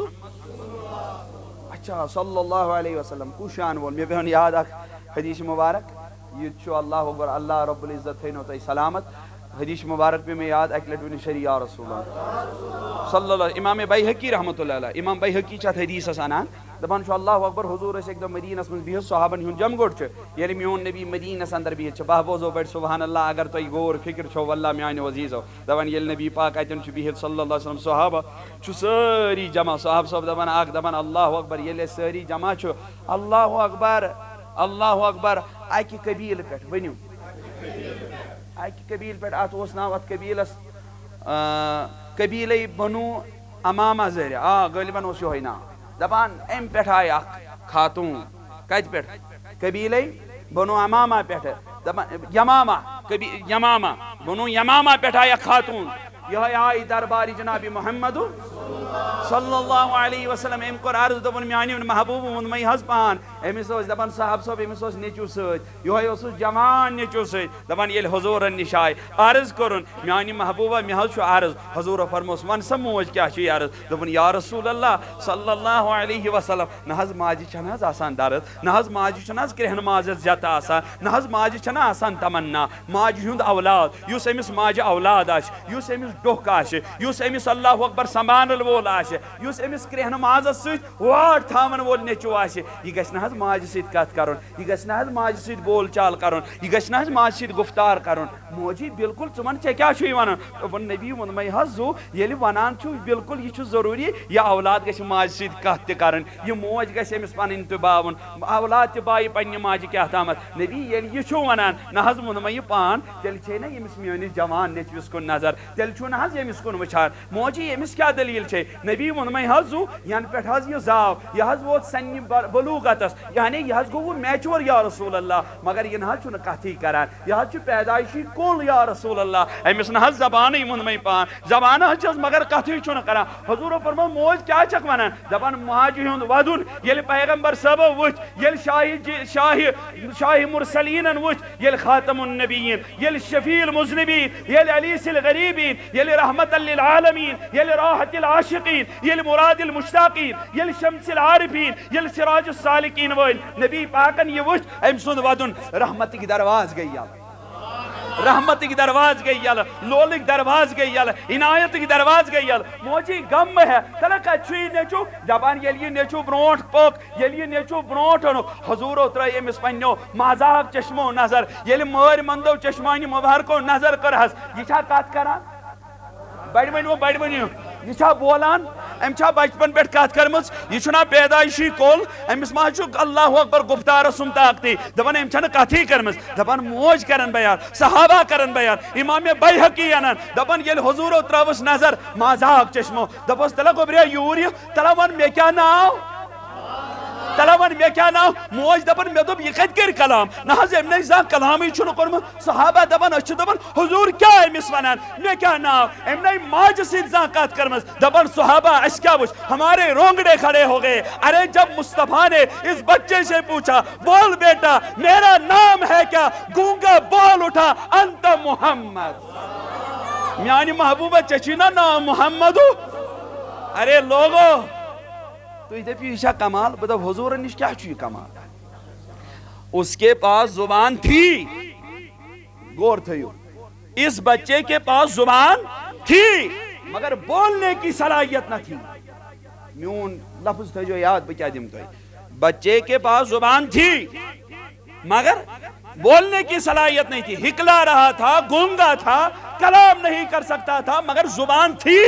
A: اچھا صلی اللہ علیہ وسلم, کُس شان وول, مےٚ پیوٚن یاد اکھ حدیث مبارک, یہ چھُ اللہ اکبر, اللہ رب العزت تھٲینو تۄہہِ سلامت. حدیث مبارک پہ میں یاد اکہ لٹہ ون شری یا رسول اللہ صلی اللہ امام بیہقی رحمۃ اللہ علیہ امام بیہقی چھ حدیث انان دپان چھ اللہ اکبر حضور اس ایک دم مدینہ من بہت صحابن ہن جم گوٹ چھ یلی میون نبی مدینہ اندر بہت چھ بہ بوزو بڑ سبحان اللہ اگر تو غور فکر چھو واللہ میان عزیزو دپان یل نبی پاک اتن چھ بہت صلی اللہ علیہ وسلم صحابہ چھ ساری جمع صحاب صاحب دپان اک دپان اللہ اکبر یل ساری جمع چھ اللہ اکبر اکہ قبیل پہ ونیو اکہ قبیل پہ ات اوس ناو ات قبیلس قبیلہ بنو امامہ ذریعہ غالباً اوس یہوے ناو دپان ام پہ آئی اخ خاتون کت پہ قبیلہ بنو امامہ پہ یمامہ بنو یمامہ پہ آئی اخ خاتون یہ آئی دربار جناب محمد صلی اللہ علیہ وسلم ام کور عرض دپن میانی محبوب ون مے حض پان امس دپان صاحب صاحب امس نیچو ست یہ جوان نیچو ست دپان یل حضورن نش آئے عرض کرن میانی محبوبہ مے حض عرض حضور فرموس ون سا موج کیا چھ عرض دپن یا رسول اللہ صلی اللہ علیہ وسلم نہ حض ماجہ چھنہ حض آسان درد نہ حض ماجہ چھنہ حض کرہن مازت زیادہ آسان نہ حض ماجہ چھنہ آسان تمنا ماجہ ہند اولاد یس امس ماجہ اولاد آش یس امس ڈوک آش یس امس اللہ اکبر سنبھال وول آش یس امس کرہن مازس ست واٹ تھاون وول نیچو آش یہ گژھِ نہ حض ماجہ سۭتۍ کتھ کرُن یہ گژھِ نہ حض ماجہ سۭتۍ بول چال کرُن یہ گژھِ نہ حض ماجہ سۭتۍ گفتار کرُن موجی بالکل ژٕ وَن ژےٚ کیٛاہ چھُے وَنان دوٚپُن نبی ووٚن مے حظ زو ییٚلہِ وَنان چھُ بالکل یہ چھُ ضروٗری یہِ اولاد گژھِ ماجہِ سۭتۍ کتھ تہِ کرٕنۍ یہِ موج گژھِ أمِس پنٕنۍ تہِ باوُن اولاد تہِ بایہِ پننہِ ماجہِ کیٛاہ تامتھ نبی ییٚلہِ یہِ چھُ وَنان نہ حظ ووٚن مے یہِ پان تیٚلہِ چھے نہ ییٚمِس میٲنِس جوان نیٚچوِس کُن نظر تیٚلہِ چھُ نہ حظ ییٚمِس کُن وٕچھان موجی أمِس کیٛاہ دٔلیٖل چھے نبی ووٚن مے حظ زو ینہٕ پٮ۪ٹھ حظ یہِ زاو یہِ حظ ووت سنہِ بلوغتس یعنی یہ حظ گو میچور یا رسول اللہ مگر یہ نہ حظ چھُنہٕ کتھٕے کران یہ حظ چھُ پیدائشی کُل یا رسول اللہ أمِس نہ حظ زبانٕے ووٚن مے پان زبان حظ چھس مگر کتھٕے چھُنہٕ کران حضورو فرمو موج کیٛاہ چھکھ ونان دپان ماجہِ ہُنٛد ودُن ییٚلہِ پیغمبر صٲبو وٕچھ ییٚلہِ شاہِ مرسلیٖنن وٕچھ ییٚلہِ خاتم النبیٖن ییٚلہِ شفیع المذنبیٖن ییٚلہِ انیس الغریٖبیٖن ییٚلہِ رحمت للعالمیٖن ییٚلہِ راحت العاشقیٖن ییٚلہِ مراد المشتاقیٖن ییٚلہِ شمس العارفیٖن ییٚلہِ سراج السالکیٖن وٲلۍ نبی پاکن یہ وچھ أمۍ سُنٛد ودُن رحمتٕکۍ درواز گٔے یلہٕ رحمتٕکۍ درواز گٔے یلہٕ لولٕکۍ درواز گٔے یلہٕ عنایتٕکۍ درواز گٔے یلہٕ موجی غم مہ ہے تلہ کتہِ چھُ یہِ نیٚچوٗ دپان ییٚلہِ یہِ نیٚچوٗ برونٛٹھ پوٚک ییٚلہِ یہِ نیٚچوٗ برونٛٹھ اوٚنُکھ حضوٗرو ترٲے أمِس پننیو مازاق چشمو نظر ییٚلہِ مٲرۍ منٛدو چشمانہِ مبارکو نظر کٔرہس یہِ چھا کتھ کران بڑِ ؤنِو یہ چھا بولان ام چھا بچپن پہ کت کرمز یہ چھنا پیدائشی کول امس ما چھُ اللہ اکبر گفتار سم طاقتی دپان ام چھنہ کتھی کرمز دپان موج کرن بیان صحابہ کرن بیان امام بیہقی انان دپان ییٚلہِ حضورو ترٲوٕس نظر مازاق چشمو دپوس تلہ گوبریا یور یہ تلہ ون مے کیا ناو تلہ ون مے کیا ناو موج دپان مے دوٚپ یہِ کتہِ کر کلام نہ حظ أمۍ نے زانٛہہ کلامٕے چھُنہٕ کوٚرمُت صحابہ دپان أسۍ چھِ دپان حضور کیٛاہ أمِس ونان مے کیا ناو أمۍ نے ماجہِ سۭتۍ زانٛہہ کتھ کٔرمٕژ دپان صحابہ أسۍ کیٛاہ وٕچھ ہمارے رونگڑے کھڑے ہو گئے ارے جب مصطفیٰ نے اس بچے سے پوچھا بول بیٹا میرا نام ہے کیا گونگا بول اٹھا انت محمد میانی محبوبہ چچی نا نام محمد ارے لوگو تُہۍ دٔپِو یہِ چھا کمال بہٕ دپ حضورن نش کیا چھُ یہِ کمال اس کے پاس زبان تھی غور تھیو اس بچے کے پاس زبان تھی مگر بولنے کی صلاحیت نہ تھی میون لفظ تھیو یاد بہ کیا دم تہ بچے کے پاس زبان تھی مگر بولنے کی صلاحیت نہیں تھی ہکلا رہا تھا گونگا تھا کلام نہیں کر سکتا تھا مگر زبان تھی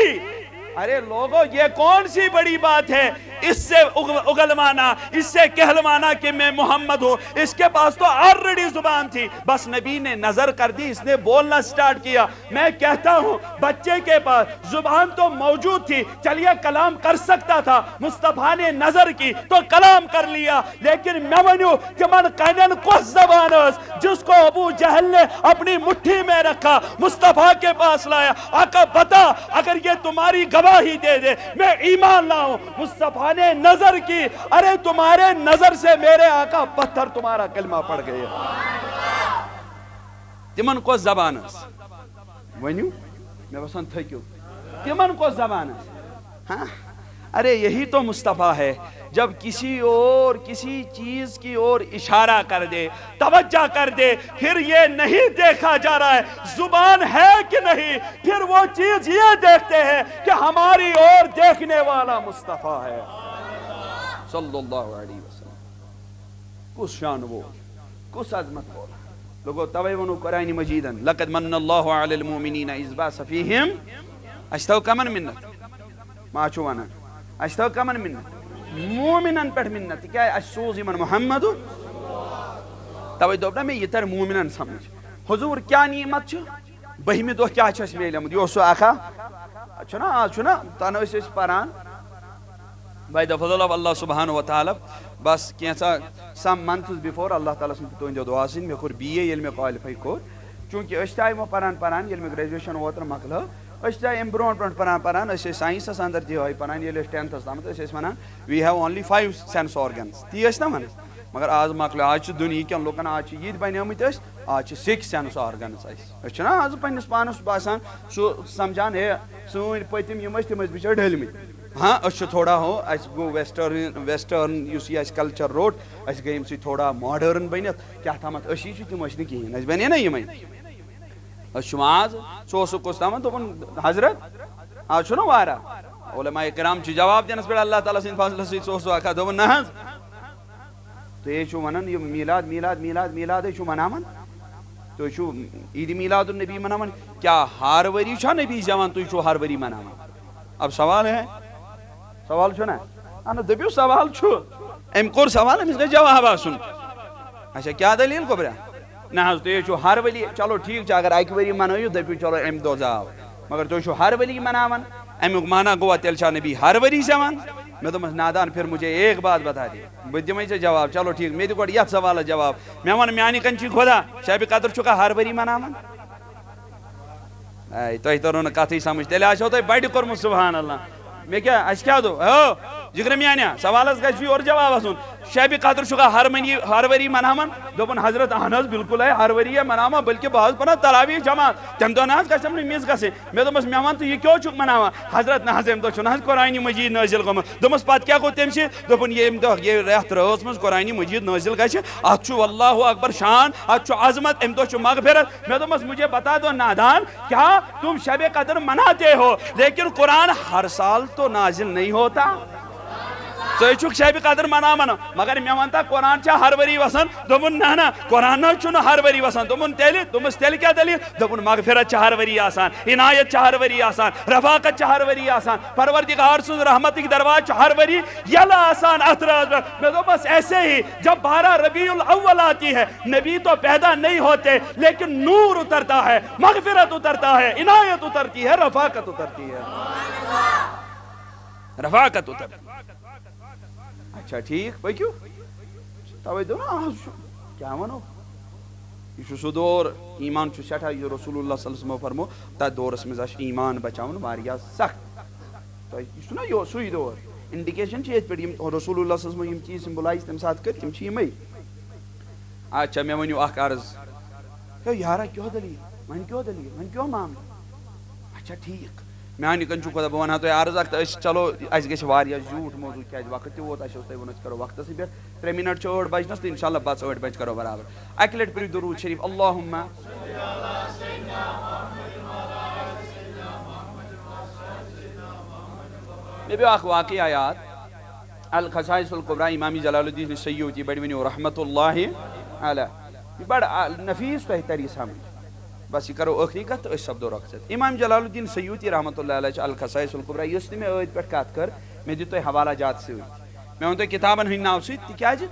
A: ارے لوگو یہ کون سی بڑی بات ہے اس سے اگلوانا اس سے کہلوانا کہ میں محمد ہوں اس کے پاس تو آلریڈی زبان تھی بس نبی نے نظر کر دی اس نے بولنا سٹارٹ کیا میں کہتا ہوں بچے کے پاس زبان تو موجود تھی چلیے کلام کر سکتا تھا مصطفیٰ نے نظر کی تو کلام کر لیا لیکن میں ونیو تمن کائنن کس زبان اس جس کو ابو جہل نے اپنی مٹھی میں رکھا مصطفیٰ کے پاس لایا آقا بتا اگر یہ تمہاری گواہی دے دے میں ایمان لاؤں مصطفیٰ نے نظر کی ارے تمہارے نظر سے میرے آقا پتھر تمہارا کلمہ پڑھ گئے تمن کو زبان اس ونیو میں بسان تھکیو تمن کو زبان اس ہاں ارے یہی تو مصطفیٰ ہے جب کسی اور کسی چیز کی اور اشارہ کر دے، توجہ کر دے، پھر یہ نہیں دیکھا جا رہا ہے زبان ہے کہ نہیں، پھر وہ چیز یہ دیکھتے ہیں کہ ہماری اور دیکھنے والا مصطفیٰ ہے صلی اللہ علیہ وسلم. کس شان وہ، کس عظمت وہ لوگو. توے ونو قرآن مجیدن لقد من اللہ علی المؤمنین اذ بعث فیہم. اشتو کمن منت ما چھو ونان، اشتو کمن منت مومنن پہ منت. کیا اس سوز یمن محمد توے دوپنا میں یہ تر مومنن سمجھ. حضور کیا نعمت چھ بہمی دو کیا چھس میلیمت یہ سو اخا چھنا آج چھنا تانا اس پران by the fadl of Allah subhanahu wa ta'ala. بس کینسا some months before اللہ تعالیٰ سن تو انجا دعا سن میں کور BA یل میں qualify کور چونکہ اشتائی مو پران یل میں graduation واتر مکلہ اشتائی امبرون پران اسے سائنس اس اندر دی ہوئی پران یل 10th استامت اسے اس منان we have only 5 sense organs تی اس نا من مگر آج مکلہ آج دنیا کیا لوگن آج یہ بنی ہمیں اس آج 6 sense organs اس نا آج پنس پانس باسان سو سمجھان ہے سوین پتیم یمس تم اس بچار ڈھل میں ہاں اس تھوڑا ہو اس گو ویسٹرن یس یہ کلچر روٹ اس گئی سی تھوڑا ماڈرن بنت کیا تھامت اسی تم اس کہین اس بنے نا یہ اس آز سو کس تام دپن حضرت آج نا وارا علماء کرام جواب دینس پہ اللہ تعالیٰ سند فضل سی سو اکا دپن نہ حظ تو یہ ونان یہ میلاد میلاد میلاد میلاد یہ مناون تو عید میلاد النبی مناون کیا ہر وری چھا نبی زمان تو ہر وری مناون. اب سوال ہے سوال چھو نا انا دبیو سوال چھو ام کور سوال امس گئی جواب آسن. اچھا کیا دلیل کو برا نہ حض تو ہر ولی چلو ٹھیک چھ اگر اکہ وری منو دپیو چلو ام دو زاو مگر تو ہر ولی مناون امیک مانا گوا تیل چھا نبی ہر وری زمان. میں دمس نادان پھر مجھے ایک بات بتا دی بہ دمے ژے جواب چلو ٹھیک میں دِ یت سوال جواب میں ون میانہ کنچی خدا شب قدر چھکا ہر وری مناون. اے تہ ترو نہ کتھے سمجھ تیلے آسو تہ بڑ کورمت سبحان اللہ. میں کیا اس کیا دو ہو جگر میانیا سوالس گژھِ اور جواب آسن شب قدر چھکا ہر وری مناون دوپن حضرت اہن حظ بالکل ہے ہر وری مناون بلکہ بہت پناہ تراویح جماعت تم دہ نہ گھم نا میز گھن مے دس مے ون تو یہ کیوں چھک مناوان حضرت نہ ام دہ نہ قرآن مجید نازل گومت دس پتہ کیا گو تم دپن یہ دہ یہ رت رٲژ منٛز قرآن مجید نازل گژھِ ات چھُ اللہ اکبر شان ات چھُ عظمت ام دہ چھُ مغفرت. مے دپمس مجھے بتا دو نادان کیا تم شب قدر مناتے ہو لیکن قرآن ہر سال تو نازل نہیں ہوتا. ژٕ چھُکھ شب قدر مناون مگر مے ونتا قرآن چھا ہر وری وسان دوپن نہ نہ قرآن چھُنہٕ ہر وری وسان. دوپن تیلہِ دوپمس تیلہِ کیٛاہ دلیٖل دوپن مغفرت چھِ ہر وری آسان عنایت چھِ ہر وری آسان رفاقت چھِ ہر وری آسان پروردگار سُنٛد رحمتٕکۍ دروازٕ چھِ ہر وری یلہٕ آسان اتھ رٲژ پٮ۪ٹھ. مےٚ دوٚپمس ایسے ہی جب 12 ربیع الاول آتی ہے نبی تو پیدا نہیں ہوتے لیکن نور اترتا ہے مغفرت اترتا ہے عنایت اترتی ہے رفاقت اترتی ہے رفاقت اترتی. اچھا ٹھیک پکیو توے دو نا کیا ونو یہ سہ دور ایمان سٹھا یہ رسول اللہ صلی اللہ علیہ وسلم فرمو تر دورس مز ایمان بچاؤن واریاہ سخت یہ نا یہ سوئی دور انڈیکیشن یہ پہ رسول اللہ صلی اللہ علیہ وسلم چیز سمبلائز تمہ سات کر تم یمے. اچھا مے ونیو اخ عرض یارا کیو دلیل ون کیو دلیل ون کیو معاملہ. اچھا ٹھیک میانہ کن خدا بہ ونہا تہ عرض اخ چلو اس گژھِ واریاہ زیوٗٹھ موضوع کیازِ وقت تہ ووت اس تہ ونو کرو وقتس پٮ۪ٹھ 3 منٹ 8 بجنس تہ انشاء اللہ بس 8 بج کرو برابر. اکہ لٹہِ پٔرِو درود شریف اللہم مے پیو اخ واقعہ یاد الخصائص الکبریٰ امام جلال الدین سیوطی بڑ ونیو رحمت اللہ علیہ یہ بڑ نفیس تہ تری سمجھ. بس یہ کرو ٲخری کتھ تو سپدو رخصت. امام جلال الدین سیوطی رحمۃ اللہ علیہ الخصائص الکبریٰ یس تہ مے عید پہ کت کر مے دیت تہ حوالہ جات ست مے ون تہ کتابن ہند ناو ست تکیازِ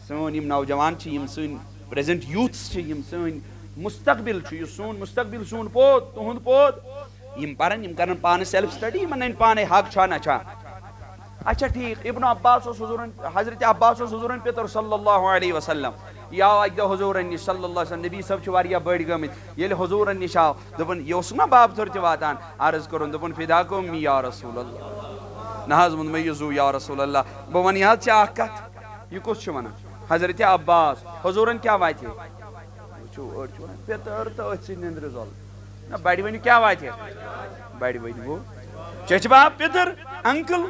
A: سون یم نوجوان یم سن پریزنٹ یوتھس یم سن مستقبل یہ سون مستقبل سون پوت تہند پوت یم پرن یم کرن پانہ سیلف سٹڈی یمن نن پانے حق چھا نہ چھا. اچھا ٹھیک ابن عباس حضورن حضرت عباس حضورن پتر صلی اللہ علیہ وسلم یا اکہ دہ حضورن نش صلی اللہ علیہ وسلم نبی صاحب واریاہ بڑ گمت ییٚلہِ حضورن نش آو دپن یہ اوس نا باب تھر تہ واتان عرض کرن دپن فداکم یا رسول اللہ نہ حظ وون مے یہ زو یا رسول اللہ. بہ ون یہ ژےٚ اکھ کتھ یہ کس چھ ونان حضرت عباس حضورن کیا واتہ أڑۍ چھِ ونان پتر تو أتھۍ سۭتۍ نندرِ زول نہ بڑِ ؤنِو کیا واتہ بڑِ ؤنِو چچ باپ پتر انکل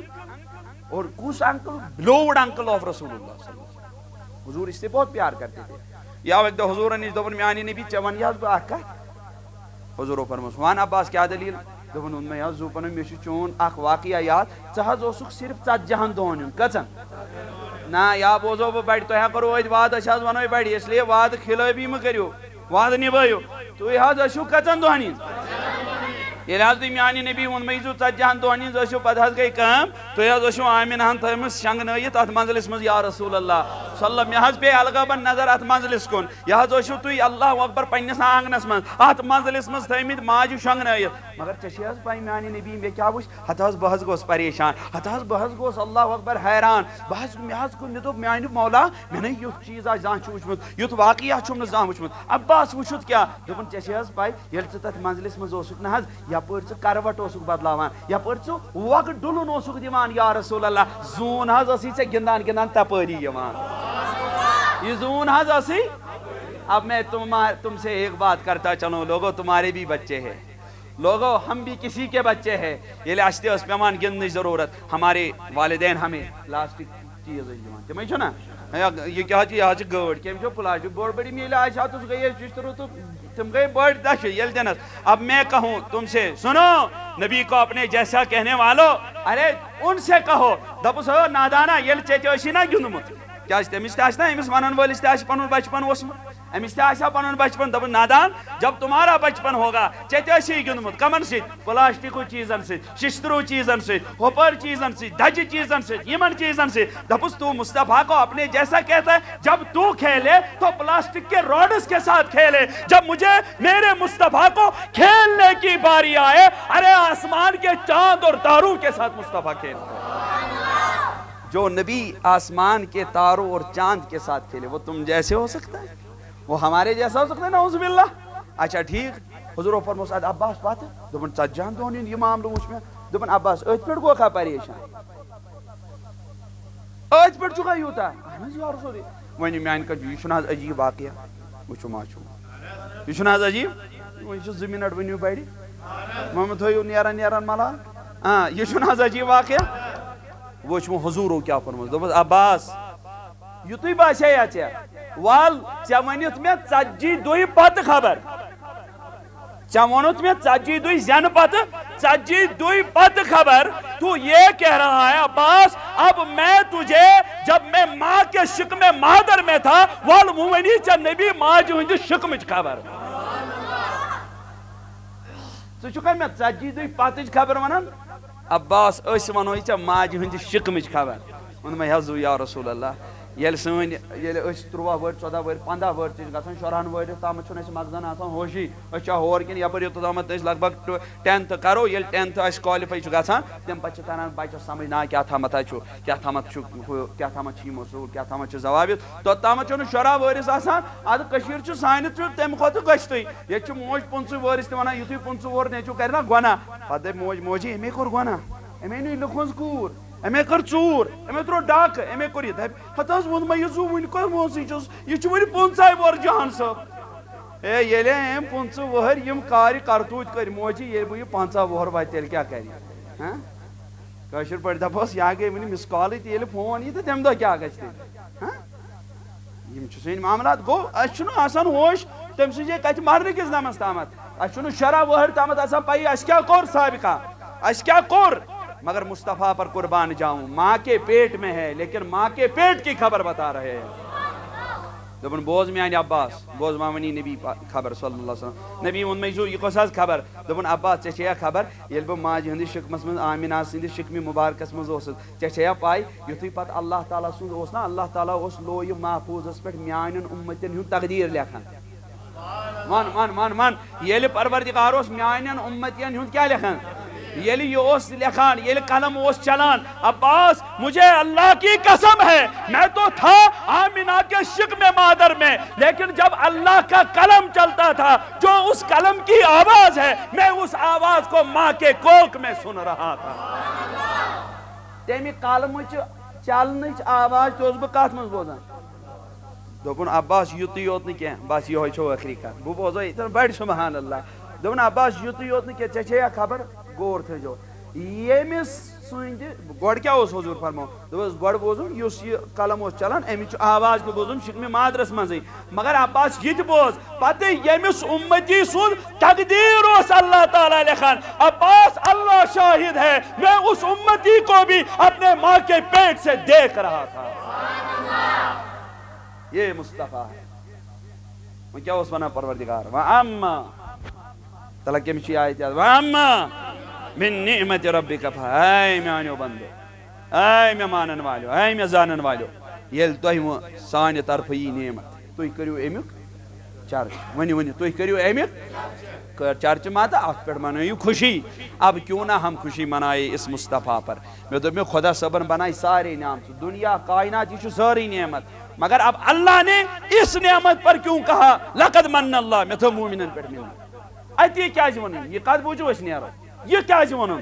A: اور کس انکل بلوڈ انکل آف رسول اللہ صلی اللہ علیہ وسلم. حضور اس سے بہت پیار کرتے تھے. یا ایک دو حضور نش دپن میانی نبی ژے ون یز بہ اکھ کتھ. حضورو فرموس وان عباس کیا دلیل. دپن اون مے حظ دوپن مے چھ چون اکھ واقعہ یاد. ژٕ حظ اوسُکھ صرف 40 دۄہن یُن کژن. نا یا بوزو بہ بڑِ تۄہہِ کرو اتہِ وعدٕ أسۍ حظ ونو بڑِ اس لیے وعدٕ خلٲفی مہ کٔرِو وعدٕ نِبٲیِو. تُہۍ حظ ٲسِو کژن دۄہن یِن. ییٚلہِ حظ تُہۍ میانہِ نبی ووٚنمٕے زِ 40 دۄہن ہِنٛز ٲسِو پتہٕ حظ گٔے کٲم تُہۍ حظ ٲسِو آمِناہن تھٲومٕژ شنٛگنٲیِتھ اتھ منزلس منٛز یا رسول اللہ صلی اللہ مےٚ حظ پیٚیہِ الغٲبن نظر اتھ منزلس کُن. یہِ حظ ٲسِو تُہۍ اللہ اکبر پننِس آنگنس منٛز اتھ منزلس منٛز تھٲومٕتۍ ماجہِ شۄنٛگنٲیِتھ. مگر ژےٚ چھے حظ پاے میانہِ نبی مےٚ کیٛاہ وٕچھ ہتہٕ حظ بہٕ حظ گوس پریشان ہتہٕ حظ بہٕ حظ گوس اللہ اکبر حیران. بہٕ حظ مےٚ حظ مےٚ دوٚپ میانہِ مولا مےٚ نے یُتھ چیٖز آسہِ زانٛہہ چھُ وٕچھمُت یُتھ واقعہ چھُم نہٕ زانٛہہ وٕچھمُت. عباس وٕچھُتھ کیٛاہ. دوٚپُن ژےٚ چھے حظ پاے ییٚلہِ ژٕ تتھ منزلس منٛز اوسُکھ نہ حظ یپٲرۍ ژٕ کروٹ اوسُکھ بدلاوان یپٲرۍ ژٕ وۄگہٕ ڈُلُن اوسُکھ دِوان یا رسول اللہ. زوٗن حظ ٲسی ژےٚ گِنٛدان گِنٛدان تپٲری یِوان. یہ زوٗن حظ ٲسی. اب میں تم سے ایک بات کرتا چلوں لوگو تمہارے بھی بچے ہیں لوگو ہم بھی کسی کے بچے ہیں. ییٚلہِ اَسہِ تہِ ٲس پیٚوان گِنٛدنٕچ ضروٗرت ہمارے والدین ہمیں پلاسٹک چیٖز ٲسۍ دِوان تِمے چھُ نا یہ کیٛاہ چھِ یہِ حظ چھِ گٲڑۍ کٔمۍ چھو پلاسٹک بوٚڑ بٔڑِم ییٚلہِ آسہِ ہا تہٕ سُہ گٔیے شِشتٕروٗ تہٕ تم گئے بڑ دش یل دنس. اب میں کہوں تم سے سنو نبی کو اپنے جیسا کہنے والو ارے ان سے کہو دپس ہو نادانا یل ژے تہِ ٲسی نا گِنٛدمُت کیٛازِ تٔمِس تہِ آسہِ نا أمِس ونن وٲلِس تہِ آسہِ پنُن بچپن اوسمُت أمِس تہِ آسہِ ہا پنُن بچپن دپن نادان جب تمہارا بچپن ہوگا ژے تہِ ٲسی گِنٛدمُت کمن سۭتۍ پلاسٹکو چیٖزن سۭتۍ شِشتٕروٗ چیٖزن سۭتۍ ہُپٲرۍ چیٖزن سۭتۍ دجہِ چیٖزن سۭتۍ یِمن چیٖزن سۭتۍ. دپُس تو مصطفیٰ کو اپنے جیسا کہتا ہے جب تو کھیلے تو پلاسٹک کے روڈس کے ساتھ کھیلے. جب مجھے میرے مصطفیٰ کو کھیلنے کی باری آئے ارے آسمان کے چاند اور تاروں کے ساتھ مصطفیٰ کھیلے. جو نبی آسمان کے تاروں اور چاند کے ساتھ کھیلے وہ تم جیسے ہو سکتا ہے وہ ہمارے جیسا ہو سکتا ہے نعوذ باللہ. اچھا ٹھیک. حضور فرموس اد عباس پتہ دوپن 40 دۄہن ہُنٛد یہِ معاملہٕ وٕچھ مےٚ. دوپن عباس أتھۍ پٮ۪ٹھ گوکھا پریشان أتھۍ پٮ۪ٹھ چھُکھا یوٗتاہ. اہن حظ یا رسول وۄنۍ میانہِ کتھ یہِ چھُنہٕ حظ عجیٖب واقعہ وٕچھو ما چھُ یہِ چھُنہٕ حظ عجیٖب. وۄنۍ چھِ 2 مِنٹ ؤنِو بڑِ وۄنۍ تھٲیِو نیران نیران ملال. یہِ چھُنہٕ حظ عجیٖب واقعہ. وٕچھ وۄنۍ حضوٗرو کیٛاہ کوٚرمُت. دوٚپُس عباس یُتُے باسییا ژےٚ ول ژےٚ ؤنِتھ مےٚ 40 دۄہہِ پتہٕ خبر ژےٚ ووٚنُتھ مےٚ 40 دۄہہِ زینہٕ پتہٕ 40 دۄہہِ پتہٕ خبر. تو یہ کہہ رہا ہے عباس اب میں تجھے جب میں ماں کے شکم مادر میں تھا ول ونی ژےٚ نبی ماجہِ ہٕنٛدِ شکمٕچ خبر. ژٕ چھُکھا مےٚ 40 دۄہہِ پتٕچ خبر ونان. عباس أسۍ ونوے ژےٚ ماجہِ ہٕنٛدِ شکمٕچ خبر. ووٚنمَے حظ یا رسول اللہ ییٚلہِ أسۍ 13 ؤری 14 ؤری 15 ؤری تہِ چھِ گژھان 14 ؤرِس تامتھ چھُنہٕ اَسہِ مغزن آسان ہوشی أسۍ چھا ہور کِنہٕ یپٲرۍ یوٚتتھ تامتھ أسۍ لگ بگ 10th کرو ییٚلہِ 10th أسۍ کالِفاے چھُ گژھان تمہِ پتہٕ چھِ تران بچس سمجھ نا کیٛاہ تھامتھ چھُ کیٛاہ تھامتھ چھُ ہُہ کیٛاہ تھامتھ چھِ یِم اصوٗل کیٛاہ تھامتھ چھِ ضوابط. توٚت تامتھ چھُنہٕ 16 ؤرِس آسان. ادٕ کٔشیٖر چھُ سانہِ تمہِ کھۄتہٕ گٔژھتٕے. ییٚتہِ چھُ موج 25 ؤرِس تہِ ونان یُتھُے 25 وُہُر نیٚچوٗ کرِ نا گۄناہ پتہٕ دپہِ موج موجی أمے کوٚر گۄناہ أمے نی لُکہٕ کوٗر أمے کٔر ژوٗر أمے ترٛوو ڈاکہٕ أمے کوٚر یہِ دپہِ ہتہٕ حظ ووٚنمَے یہِ ژٕ وٕنہِ کۄس موسٕے چھُس یہِ چھُ وٕنہِ 15 وُہُر جہان صٲب. ہے ییٚلے أمۍ 15 وُہٕرۍ یِم کارِ کرتوٗت کٔرۍ موجی ییٚلہِ بہٕ یہِ 15 وُہُر واتہِ تیٚلہِ کیٛاہ کرِ. کٲشِر پٲٹھۍ دپہوس یا گٔے وٕنہِ مِس کالٕے تہٕ ییٚلہِ فون یی تہٕ تمہِ دۄہ کیٛاہ گژھِ تیٚلہِ. یِم چھِ سٲنۍ معاملات. گوٚو اَسہِ چھُنہٕ آسان ہوش تٔمۍ سٕنٛزے کتھِ مرنہٕ کِس دمس تامتھ. اَسہِ چھُنہٕ 16 وُہٕرۍ تامتھ آسان پیی اَسہِ کیٛاہ کوٚر سابقہ اَسہِ کیٛاہ کوٚر. مگر مصطفیٰ پر قربان جاؤں ماں کے پیٹ میں ہے لیکن ماں کے پیٹ کی خبر بتا رہے ہیں. دوپن بوز میانہِ عباس بوز ما ونی نبی خبر صلی اللہ علیہ وسلم. نبی ووٚنمَے زِ یہِ کۄس حظ خبر. دوپن عباس ژےٚ چھےٚ خبر ییٚلہِ بہٕ ماجہِ ہٕنٛدِس شِکمس منٛز آمِنہ سٕنٛدِس شِکمہِ مُبارکس منٛز اوسُس ژےٚ چھےٚ پاے یُتھُے پتہٕ اللہ تعالیٰ سُنٛد اوس نا اللہ تعالیٰ اوس لویہِ محفوٗظس پٮ۪ٹھ میانٮ۪ن اُمتٮ۪ن ہُنٛد تقدیٖر لیکھان. من ییٚلہِ پروردگار اوس میانٮ۪ن اُمتٮ۪ن ہُنٛد کیٛاہ لیکھان ییٚلہِ یہِ اوس لیکھان ییٚلہِ قلم اوس چلان. عباس مجھے اللہ کی قسم ہے میں تو تھا آمینہ کے شکم مادر میں لیکن جب اللہ کا قلم چلتا تھا جو اس قلم کی آواز ہے میں اس آواز کو ماں کے کوکھ میں سن رہا تھا. تمہِ قلمٕچ چلنٕچ آواز تہِ اوسُس بہٕ کتھ منٛز بوزان. دوٚپُن عباس یُتُے یوت نہٕ کینٛہہ بس یِہوے چھو ٲخری کتھ بہٕ بوزو ییٚتٮ۪ن بڑِ سبحان اللہ. دوٚپُن عباس یُتُے یوت نہٕ کینٛہہ ژےٚ چھےٚ خبر غور تھٲیزیو ییٚمِس سند گۄڈٕ کیٛاہ اوس حضوٗر فرماو دوٚپُس گۄڈٕ بوزُم یُس یہِ قلم اوس چلان اَمِچ آواز تہِ بوزُم شِکنہِ مادرس منٛزٕے مگر عباس یہِ تہِ بوز پتہٕ ییٚمِس اُمتی سُنٛد تقدیٖر اوس اللہ تعالیٰ لٮ۪کھان عباس اللہ شاہد ہے میں اس امتی کو بھی اپنے ماں کے پیٹ سے دیکھ رہا تھا یہ مصطفیٰ ہے وۄنۍ کیٛاہ اوس ونان پروردگار وَأَمَّا تَلہ کٔمِس چھِ یہِ آیت یاد وَأَمَّا مِن نِعمتِ رَبِّکَ اے میٛانیو بندو اے مےٚ مانن والیو اے مےٚ زانن والیو ییٚلہِ تۄہہِ وۄنۍ سانہِ طرفہٕ یی نعمت تُہۍ کٔرِو امیُک چرچ ؤنِو تُہۍ کٔرِو امیُک چرچ ما تہٕ اتھ پٮ۪ٹھ منٲیِو خوشی اب کیوں نہ ہم خوشی منائے اس مصطفیٰ پر مےٚ دوٚپ مےٚ خۄدا صٲبن بنایہِ سارے نعمژٕ دُنیا کائنات یہِ چھُ سٲرٕے نعمت مگر اب اللہ نے اس نعمت پر کیوں کہا لقد من اللہ مےٚ تھٲو مومنن پٮ۪ٹھ منت اتی کیٛازِ ووٚنُن یہِ کتھ بوٗزِو أسۍ نیرو یہِ کیٛازِ ووٚنُن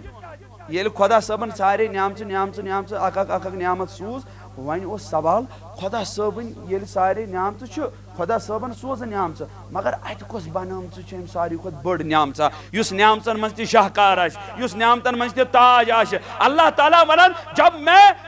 A: ییٚلہِ خۄدا صٲبن سارے نعمژٕ اکھ اکھ نعمت سوٗز وۄنۍ اوس سوال خۄدا صٲبٕنۍ ییٚلہِ سارے نعمژٕ چھُ خۄدا صٲبن سوزٕ نعمژٕ مگر اتہِ کۄس بنٲمژٕ چھِ أمۍ ساروی کھۄتہٕ بٔڑ نعمژا یُس نعمژن منٛز تہِ شاہکار آسہِ یُس نعمتن منٛز تہِ تاج آسہِ اللہ تعالیٰ ونان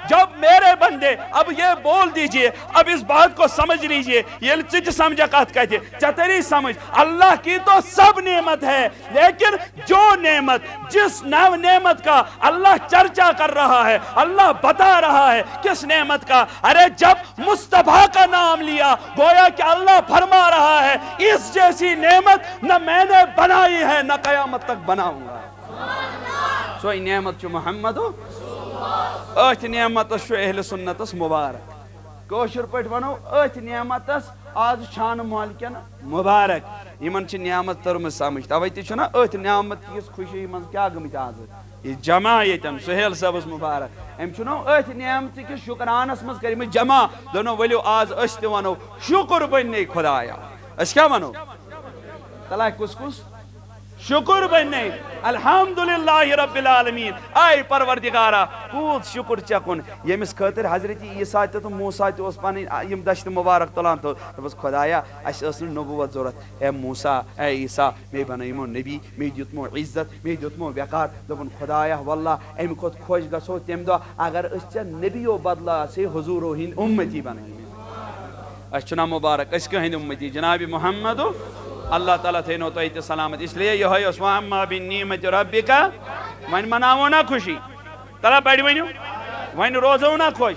A: جب میرے بندے اب یہ بول دیجیے اب اس بات کو سمجھ لیجیے ییٚلہِ ژٕ تہِ سمجھکھ اتھ کتھِ ژےٚ تری سمجھ اللہ کی تو سب نعمت ہے لیکن جو نعمت جس نعمت کا اللہ چرچا کر رہا ہے اللہ بتا رہا ہے کس نعمت کا ارے جب مصطفیٰ کا نام لیا گویا کہ اللہ فرما رہا ہے اس جیسی نعمت نہ میں نے بنائی ہے نہ قیامت تک بناؤں گا سوئی نعمت چھو محمد اتھ نعمتس چھو اہل سنتس مبارک کٲشُر پٲٹھۍ ونو اتھ نعمتس آز چھانہٕ مالکن مبارک یمن چھِ نعمت تٔرمٕژ سمجھ توے تہِ چھُنہ اتھ نعمت کِس خوشی منٛز کیٛاہ گٔمٕتۍ آز یہ جمع ییٚتٮ۪ن سہیل صٲبس مبارک أمۍ چھُنو اتھ نعمتہِ کِس شُکرانس منٛز کٔرمٕتۍ جمع دوٚپنو ؤلِو آز أسۍ تہِ ونو شُکر بننے خۄدایا أسۍ کیٛاہ ونو تلہ کُس شکر بننے الحمدللہ رب العالمین آئی پروردگارا پوٗت شکر ژےٚ کُن ییٚمِس خٲطرٕ حضرت عیٖسیٰ تہِ تہٕ موسیٰ تہِ اوس پنٕنۍ یِم دشت مبارک تُلان تہٕ دوٚپُس خۄدایا اَسہِ ٲس نہٕ نبوت ضوٚرتھ اے موسیٰ اے عیٖسیٰ مے بنٲیمو نبی مے دیُتمو عزت مے دیُتمو وقار دوٚپُن خۄدایا واللہ اَمہِ کھۄتہٕ خۄش گژھو تمہِ دۄہ اگر أسۍ ژےٚ نبیو بدلہٕ آسے حضوٗرو ہٕنٛدۍ اُمتی بنٲیمٕتۍ اَسہِ چھُنا مبارک أسۍ کٕہٕنٛدۍ اُمتی جنابِ محمد اللہ تعالیٰ تھٲینو تۄہہِ تہِ سلامت اس لیے یِہوٚے اوس وَأَمَّا بِنِعمَتِ رَبِّکَ وۄنۍ مناوو نا خوشی تلہ بڑِ ؤنِو وۄنۍ روزو نا خۄش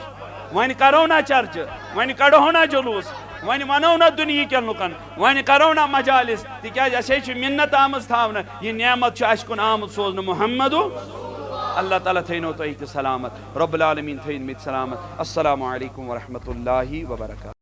A: وۄنۍ کرو نا چرچہٕ وۄنۍ کڑہو نا جلوٗس وۄنۍ ونو نا دُنہیٖکٮ۪ن لُکن وۄنۍ کرو نا مجالس تِکیٛازِ اَسے چھِ مِنت آمٕژ تھاونہٕ یہِ نعمت چھُ اَسہِ کُن آمُت سوزنہٕ محمد اللہ تعالیٰ تھٲینو تۄہہِ تہِ سلامت رب العالمیٖن تھٲیِن مےٚ تہِ سلامت السلام علیکم ورحمتہ اللہ وبرکاتہ